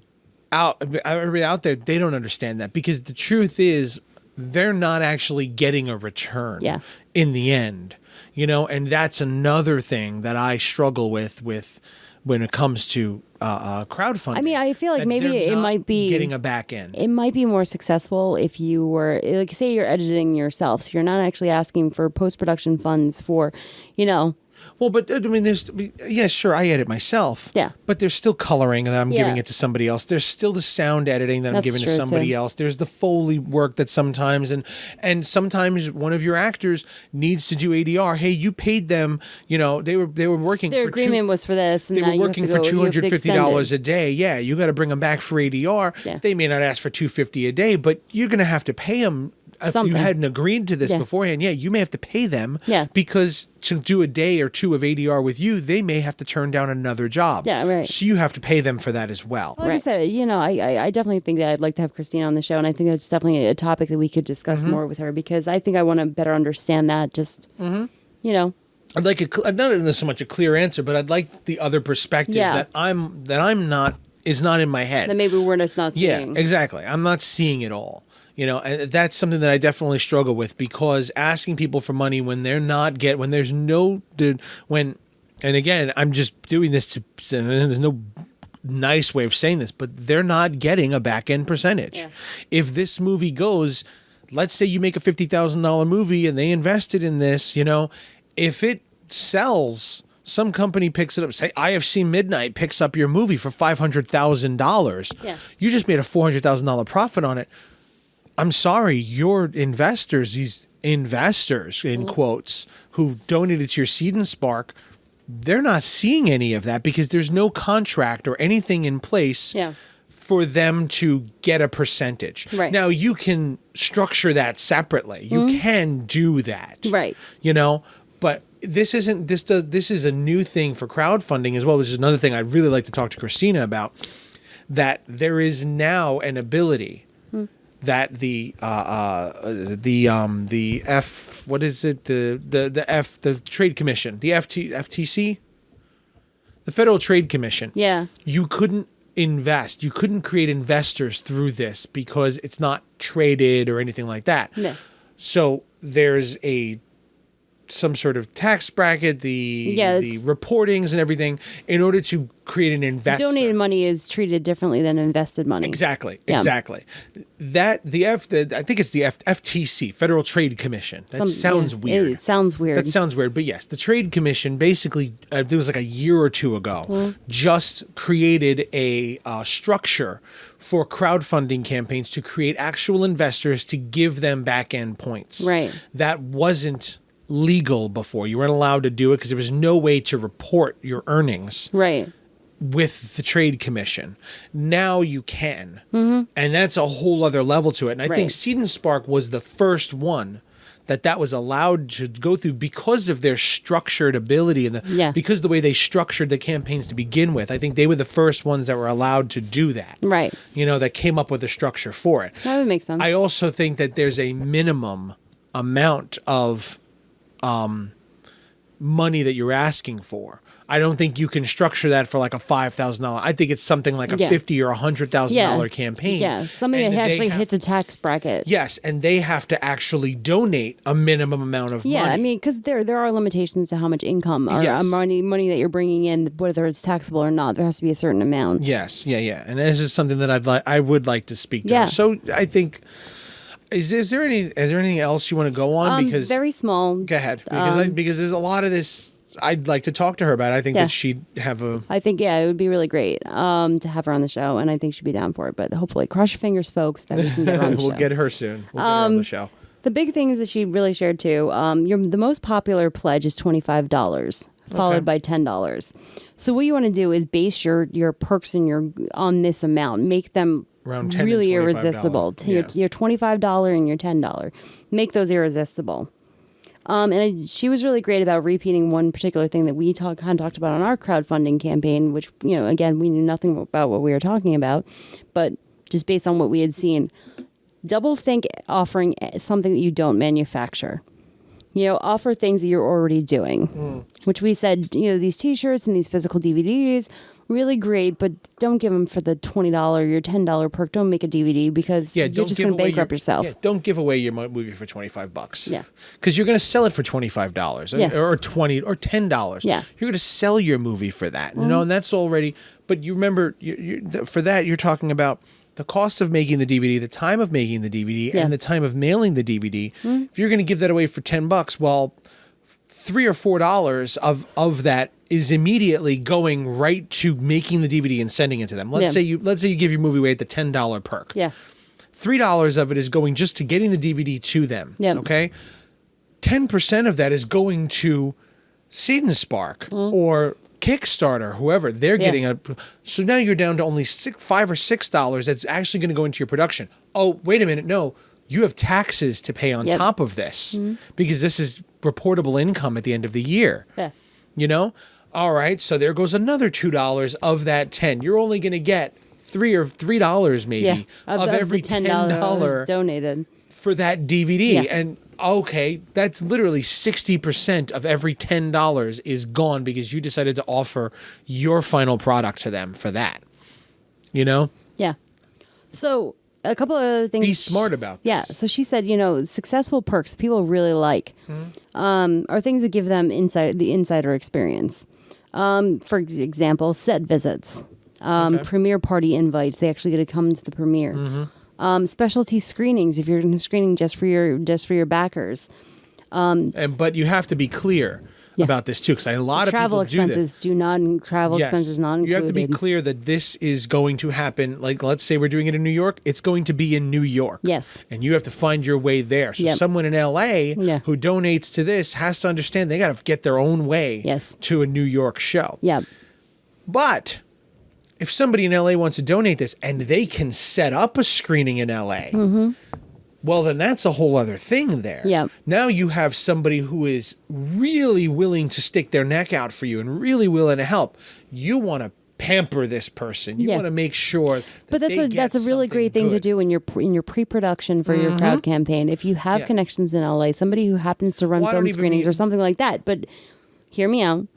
out there, they don't understand that, because the truth is they're not actually getting a return in the end. And that's another thing that I struggle with when it comes to crowdfunding. I mean, I feel like maybe it might be getting a back end. It might be more successful if you were, like, say you're editing yourself, so you're not actually asking for post-production funds for, Well, but I mean, sure, I edit myself. Yeah. But there's still coloring that I'm giving it to somebody else. There's still the sound editing that I'm giving to somebody else. There's the Foley work that sometimes, and sometimes one of your actors needs to do ADR. Hey, you paid them, they were working. Their agreement was for this. And they were working for $250 a day. Yeah, you got to bring them back for ADR. Yeah. They may not ask for $250 a day, but you're going to have to pay them. If you hadn't agreed to this beforehand, you may have to pay them because to do a day or two of ADR with you, they may have to turn down another job. Yeah, right. So you have to pay them for that as well. Like I said, I definitely think that I'd like to have Christina on the show, and I think that's definitely a topic that we could discuss more with her, because I think I want to better understand that. Just I'd like not so much a clear answer, but I'd like the other perspective that is not in my head. That maybe we're just not seeing. Yeah, exactly. I'm not seeing it all. And that's something that I definitely struggle with, because asking people for money when and again, I'm just doing this and there's no nice way of saying this, but they're not getting a back end percentage. Yeah. If this movie goes, let's say you make a $50,000 movie and they invested in this, if it sells, some company picks it up, say IFC Midnight picks up your movie for $500,000. Yeah. You just made a $400,000 profit on it. I'm sorry, your investors, these investors in quotes, who donated to your Seed and Spark, they're not seeing any of that because there's no contract or anything in place for them to get a percentage. Right. Now, you can structure that separately. You can do that. Right. But this is a new thing for crowdfunding as well, which is another thing I'd really like to talk to Christina about, that there is now an ability that the Trade Commission, the FTC, the Federal Trade Commission. Yeah. You couldn't create investors through this because it's not traded or anything like that. No. So there's some sort of tax bracket, the reportings and everything, in order to create an investor. Donated money is treated differently than invested money. Exactly. I think it's the FTC, Federal Trade Commission. That sounds weird. It sounds weird. That sounds weird, but yes, the Trade Commission basically, it was like a year or two ago, just created a structure for crowdfunding campaigns to create actual investors to give them back-end points. Right. That wasn't legal before. You weren't allowed to do it because there was no way to report your earnings with the Trade Commission. Now you can. And that's a whole other level to it. And I think Seed and Spark was the first one that was allowed to go through because of their structured ability and because of the way they structured the campaigns to begin with. I think they were the first ones that were allowed to do that. Right. That came up with a structure for it. That would make sense. I also think that there's a minimum amount of money that you're asking for. I don't think you can structure that for like a $5,000. I think it's something like a $50,000 or $100,000 campaign. Yeah, something that actually hits a tax bracket. Yes, and they have to actually donate a minimum amount of money. Yeah, I mean, because there are limitations to how much income or money that you're bringing in, whether it's taxable or not. There has to be a certain amount. Yes, and this is something that I would like to speak to. Yeah. So I think. Is there anything else you want to go on? Because very small. Go ahead, because there's a lot of this I'd like to talk to her about. I think that she'd have a. I think it would be really great to have her on the show, and I think she'd be down for it. But hopefully, cross your fingers, folks, that we can get her on the show. We'll get her soon. We'll get her on the show. The big things that she really shared too. The most popular pledge is $25, followed by $10. So what you want to do is base your perks on this amount. Make them around $10 really and $25. irresistible. Your $25 and your $10. Make those irresistible. She was really great about repeating one particular thing that we talked about on our crowdfunding campaign, which, again, we knew nothing about what we were talking about, but just based on what we had seen. Double think offering something that you don't manufacture. Offer things that you're already doing, which we said, these T-shirts and these physical DVDs, really great, but don't give them for the $20 or $10 perk. Don't make a DVD because you're just going to bankrupt yourself. Yeah, don't give away your movie for $25. Yeah, because you're going to sell it for $25 or $20 or $10. Yeah, you're going to sell your movie for that. And that's already. But you remember, for that you're talking about the cost of making the DVD, the time of making the DVD, and the time of mailing the DVD. If you're going to give that away for $10, well, $3 or $4 of that is immediately going right to making the DVD and sending it to them. Let's say you give your movie away at the $10 perk. Yeah. $3 of it is going just to getting the DVD to them. Yep. Okay. 10% of that is going to Seed and Spark or Kickstarter, whoever. They're getting so now you're down to only $5 or $6 that's actually going to go into your production. Oh, wait a minute. No. You have taxes to pay on top of this because this is reportable income at the end of the year. Yeah. All right. So there goes another $2 of that 10. You're only going to get $3 maybe of every $10 donated for that DVD. And okay, that's literally 60% of every $10 is gone because you decided to offer your final product to them for that. Yeah. So a couple of other things. Be smart about this. Yeah. So she said, successful perks people really like are things that give them the insider experience. For example, set visits, premiere party invites. They actually get to come to the premiere. Specialty screenings if you're screening just for your backers. But you have to be clear about this too, because a lot of travel people do this. Travel expenses not included. You have to be clear that this is going to happen. Like, let's say we're doing it in New York. It's going to be in New York. Yes. And you have to find your way there. So someone in LA who donates to this has to understand they got to get their own way to a New York show. Yeah. But if somebody in LA wants to donate this and they can set up a screening in LA, well, then that's a whole other thing there. Yeah. Now you have somebody who is really willing to stick their neck out for you and really willing to help. You want to pamper this person. You want to make sure that that's a really great thing to do in your pre-production for your crowd campaign. If you have connections in LA, somebody who happens to run film screenings or something like that. But hear me out.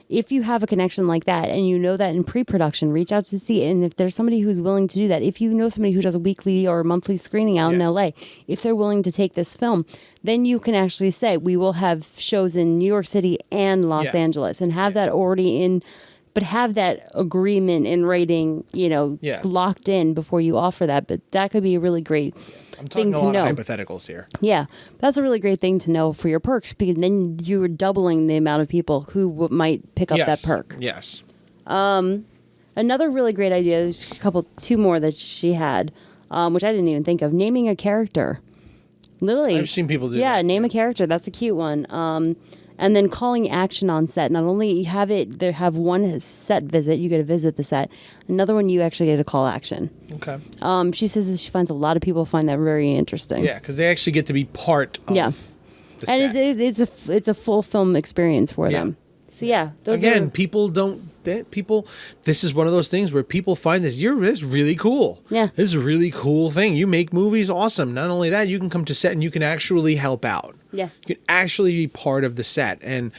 If you have a connection like that and you know that in pre-production, reach out to see it. And if there's somebody who's willing to do that, if you know somebody who does a weekly or monthly screening out in LA, if they're willing to take this film, then you can actually say, we will have shows in New York City and Los Angeles and have that already in, but have that agreement in writing, locked in before you offer that. But that could be a really great I'm talking thing to know. Of hypotheticals here. Yeah, that's a really great thing to know for your perks because then you're doubling the amount of people who might pick up that perk. Yes. Another really great idea, two more that she had, which I didn't even think of, naming a character. Literally. I've seen people do that. Yeah, name a character. That's a cute one. And then calling action on set. Not only you have one set visit, you get to visit the set. Another one, you actually get a call action. Okay. She says that she finds a lot of people find that very interesting. Yeah, because they actually get to be part of the set. And it's a full film experience for them. So this is one of those things where people find this is really cool. Yeah. This is a really cool thing. You make movies, awesome. Not only that, you can come to set and you can actually help out. Yeah. You can actually be part of the set. And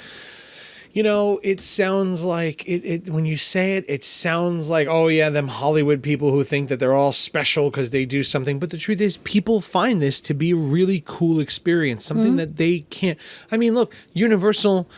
it sounds like when you say it, it sounds like, oh yeah, them Hollywood people who think that they're all special because they do something. But the truth is, people find this to be a really cool experience, something that they can't. I mean, look, Universal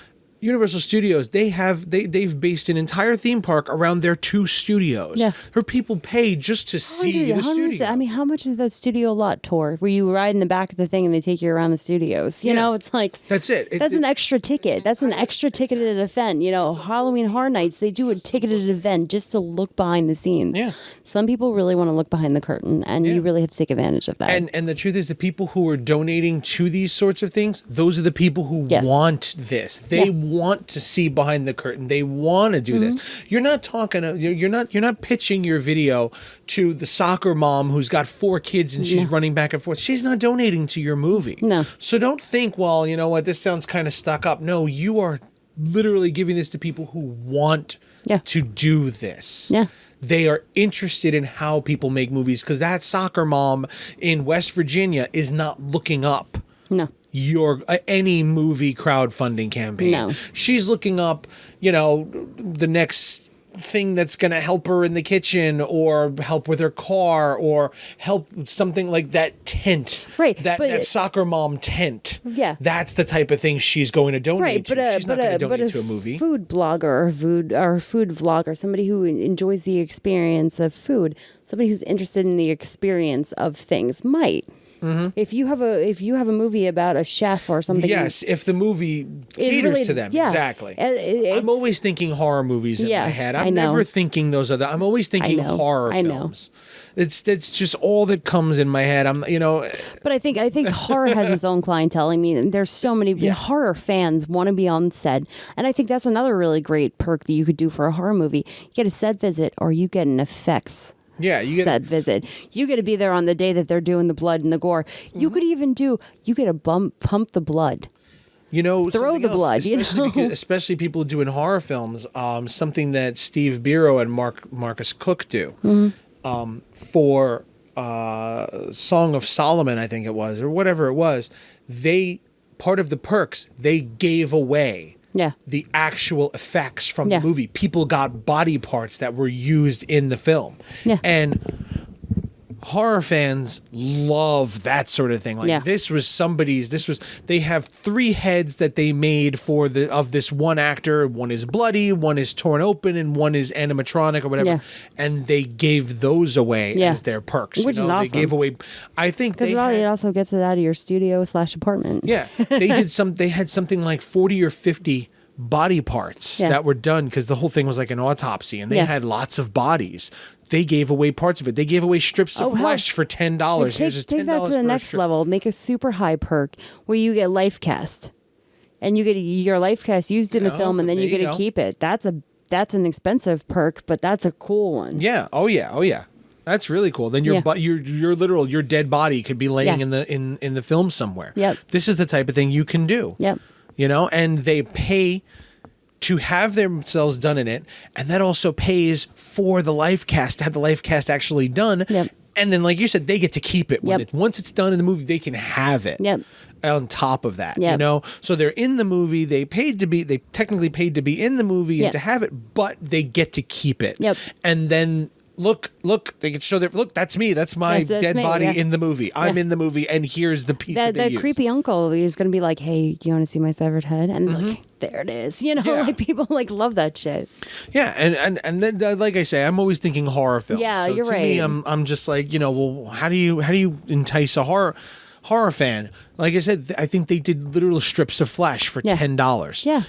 Universal Studios, they've based an entire theme park around their 2 studios. Yeah. Where people pay just to see the studio. I mean, how much is that studio lot tour where you ride in the back of the thing and they take you around the studios? You know, it's like that's it. That's an extra ticket. That's an extra ticketed event. You know, Halloween Horror Nights, they do a ticketed event just to look behind the scenes. Yeah. Some people really want to look behind the curtain, and you really have to take advantage of that. And the truth is, the people who are donating to these sorts of things, those are the people who want this. They want to see behind the curtain. They want to do this. You're not talking. You're not pitching your video to the soccer mom who's got 4 kids and she's running back and forth. She's not donating to your movie. No. So don't think, well, you know what, this sounds kind of stuck up. No, you are literally giving this to people who want to do this. Yeah. They are interested in how people make movies, because that soccer mom in West Virginia is not looking up any movie crowdfunding campaign. No. She's looking up, you know, the next thing that's going to help her in the kitchen, or help with her car, or help something like that tent. Right. That soccer mom tent. Yeah. That's the type of thing she's going to donate to. She's not going to donate to a movie. Food blogger or food vlogger, somebody who enjoys the experience of food, somebody who's interested in the experience of things might. If you have a movie about a chef or something, yes. If the movie caters to them, exactly. I'm always thinking horror movies in my head. I'm never thinking those other. I'm always thinking horror films. It's just all that comes in my head. But I think horror has its own clientele. I mean, there's so many horror fans want to be on set, and I think that's another really great perk that you could do for a horror movie. You get a set visit, or you get an effects. You set visit. You get to be there on the day that they're doing the blood and the gore. You could even you get to pump the blood. Throw the blood. Especially people doing horror films. Something that Steve Biro and Marcus Cook do for Song of Solomon, I think it was, or whatever it was. Part of the perks, they gave away. The actual effects from the movie. People got body parts that were used in the film. And horror fans love that sort of thing. Like they have 3 heads that they made of this one actor. One is bloody, one is torn open, and one is animatronic or whatever. And they gave those away as their perks. Which is awesome. They gave away, I think, because it also gets it out of your studio/apartment. Yeah. They had something like 40 or 50 body parts that were done, because the whole thing was like an autopsy, and they had lots of bodies. They gave away parts of it. They gave away strips of flesh for $10. Take that to the next level. Make a super high perk where you get life cast, and you get your life cast used in the film, and then you get to keep it. That's an expensive perk, but that's a cool one. Yeah. Oh yeah. That's really cool. Then your dead body could be laying in the film somewhere. Yep. This is the type of thing you can do. Yep. And they pay to have themselves done in it, and that also pays for the life cast to have the life cast actually done. Yep. And then, like you said, they get to keep it. Once it's done in the movie, they can have it. Yep. On top of that, so they're in the movie. They technically paid to be in the movie and to have it, but they get to keep it. Yep. And then look, they can show that's me. That's my dead body in the movie. I'm in the movie, and here's the piece that they used. Creepy uncle is going to be like, hey, do you want to see my severed head? And like, there it is. Like people like love that shit. Yeah, and then like I say, I'm always thinking horror films. Yeah, so you're to right. me, I'm just like, well, how do you entice a horror fan? Like I said, I think they did literal strips of flesh for $10. Yeah.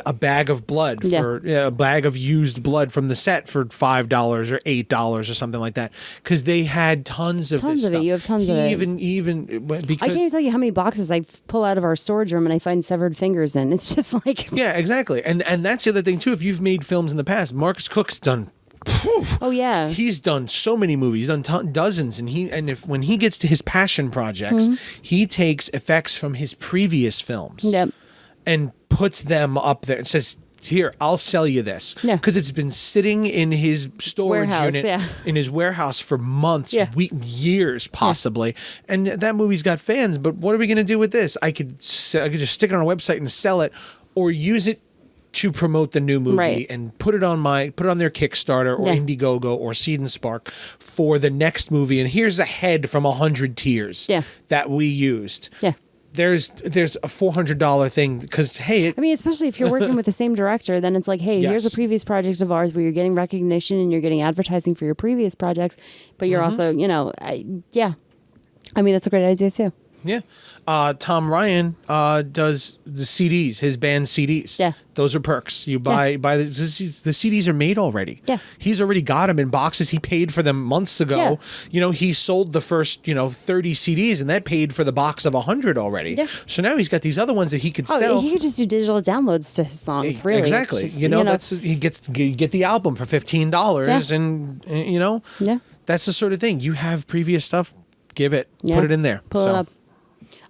A bag of blood for a bag of used blood from the set for $5 or $8 or something like that, because they had tons of this stuff. You have tons of it. Even because I can't even tell you how many boxes I pull out of our storage room and I find severed fingers in. It's just like exactly. And that's the other thing too. If you've made films in the past, Marcus Cook's done. Oh yeah, he's done so many movies. He's done dozens, and when he gets to his passion projects, he takes effects from his previous films and puts them up there and says, "Here, I'll sell you this," because it's been sitting in his storage unit in his warehouse for months, years possibly, and that movie's got fans. But what are we going to do with this? I could just stick it on a website and sell it, or use it to promote the new movie and put it on their Kickstarter or Indiegogo or Seed and Spark for the next movie. And here's a head from 100 Tears that we used. there's a $400 thing because, hey, I mean, especially if you're working with the same director, then it's like, hey, here's a previous project of ours where you're getting recognition and you're getting advertising for your previous projects, but you're also, yeah. I mean, that's a great idea too. Yeah. Tom Ryan does the CDs, his band CDs. Yeah. Those are perks. You buy the CDs are made already. Yeah. He's already got them in boxes. He paid for them months ago. Yeah. He sold the first, 30 CDs and that paid for the box of 100 already. Yeah. So now he's got these other ones that he could sell. He could just do digital downloads to his songs, really. Exactly. Just, you get the album for $15 and Yeah. That's the sort of thing. You have previous stuff, give it, put it in there. Pull it up.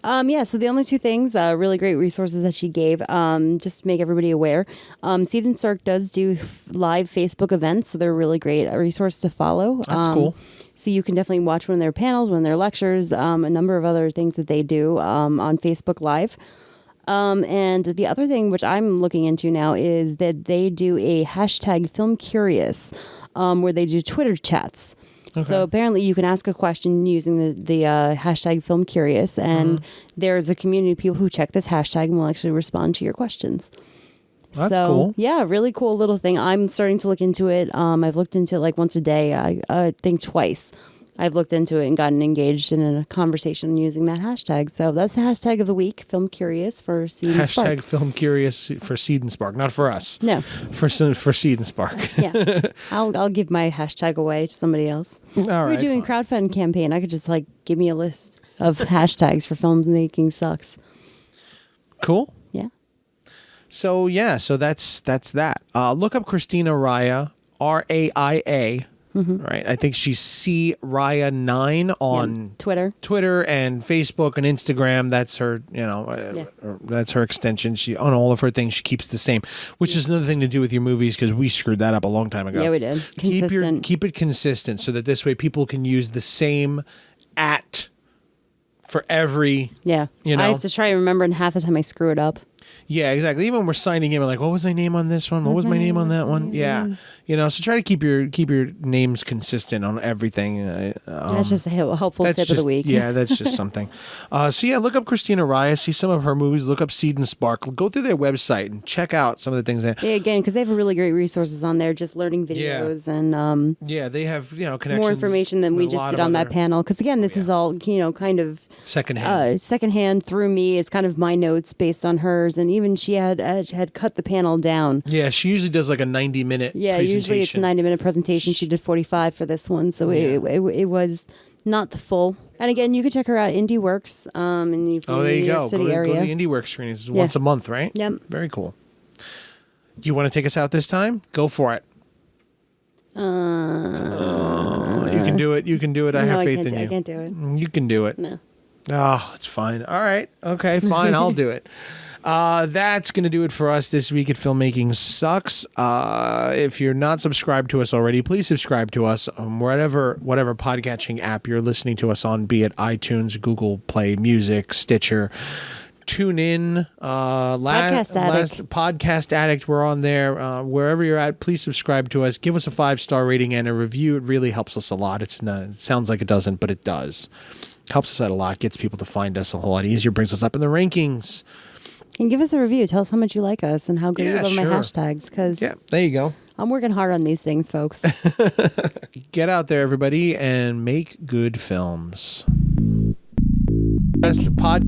So the only two things, really great resources that she gave, just to make everybody aware. Seed and Cirque does do live Facebook events, so they're a really great resource to follow. That's cool. So you can definitely watch one of their panels, one of their lectures, a number of other things that they do on Facebook Live. And the other thing, which I'm looking into now, is that they do a hashtag Film Curious, where they do Twitter chats. Okay. So apparently you can ask a question using the hashtag Film Curious, and there's a community of people who check this hashtag and will actually respond to your questions. That's cool. Yeah, really cool little thing. I'm starting to look into it. I've looked into it like once a day. I think twice. I've looked into it and gotten engaged in a conversation using that hashtag. So that's the hashtag of the week, Film Curious for Seed and Spark. Hashtag Film Curious for Seed and Spark, not for us. No. For Seed and Spark. Yeah. I'll give my hashtag away to somebody else. All right. We're doing a crowdfunding campaign. I could just give me a list of hashtags for Filmmaking Sucks. Cool. Yeah. So that's that. Look up Christina Raia, Raia. Right. I think she's C Raia 9 on Twitter and Facebook and Instagram. That's her, that's her extension. She on all of her things she keeps the same, which is another thing to do with your movies because we screwed that up a long time ago. Yeah, we did. Keep it consistent so that this way people can use the same @ for every. Yeah. I have to try and remember, and half the time I screw it up. Yeah, exactly. Even when we're signing in, we're like, what was my name on this one? What was my name on that one? Yeah. So try to keep your names consistent on everything. That's just a helpful tip of the week. Yeah, that's just something. Look up Christina Raia, see some of her movies, look up Seed and Spark, go through their website and check out some of the things that. Yeah, again, because they have really great resources on there, just learning videos and. They have connections. More information than we just did on that panel. Because again, this is all kind of secondhand through me. It's kind of my notes based on hers, and even she had cut the panel down. Yeah, she usually does like a 90-minute. Yeah, usually it's a 90-minute presentation. She did 45 for this one, so it was not the full. And again, you can check her out, Indie Works, in the New York City area. Go to the Indie Works screenings. It's once a month, right? Yep. Very cool. Do you want to take us out this time? Go for it. You can do it. You can do it. I have faith in you. I can't do it. You can do it. No. Oh, it's fine. All right. Okay, fine. I'll do it. That's going to do it for us this week at Filmmaking Sucks. If you're not subscribed to us already, please subscribe to us on whatever podcatching app you're listening to us on, be it iTunes, Google Play Music, Stitcher, TuneIn, Podcast Addict. We're on there. Wherever you're at, please subscribe to us. Give us a 5-star rating and a review. It really helps us a lot. It sounds like it doesn't, but it does. Helps us out a lot. Gets people to find us a whole lot easier. Brings us up in the rankings. And give us a review. Tell us how much you like us and how great you love my hashtags. Because there you go. I'm working hard on these things, folks. Get out there, everybody, and make good films. Best pod.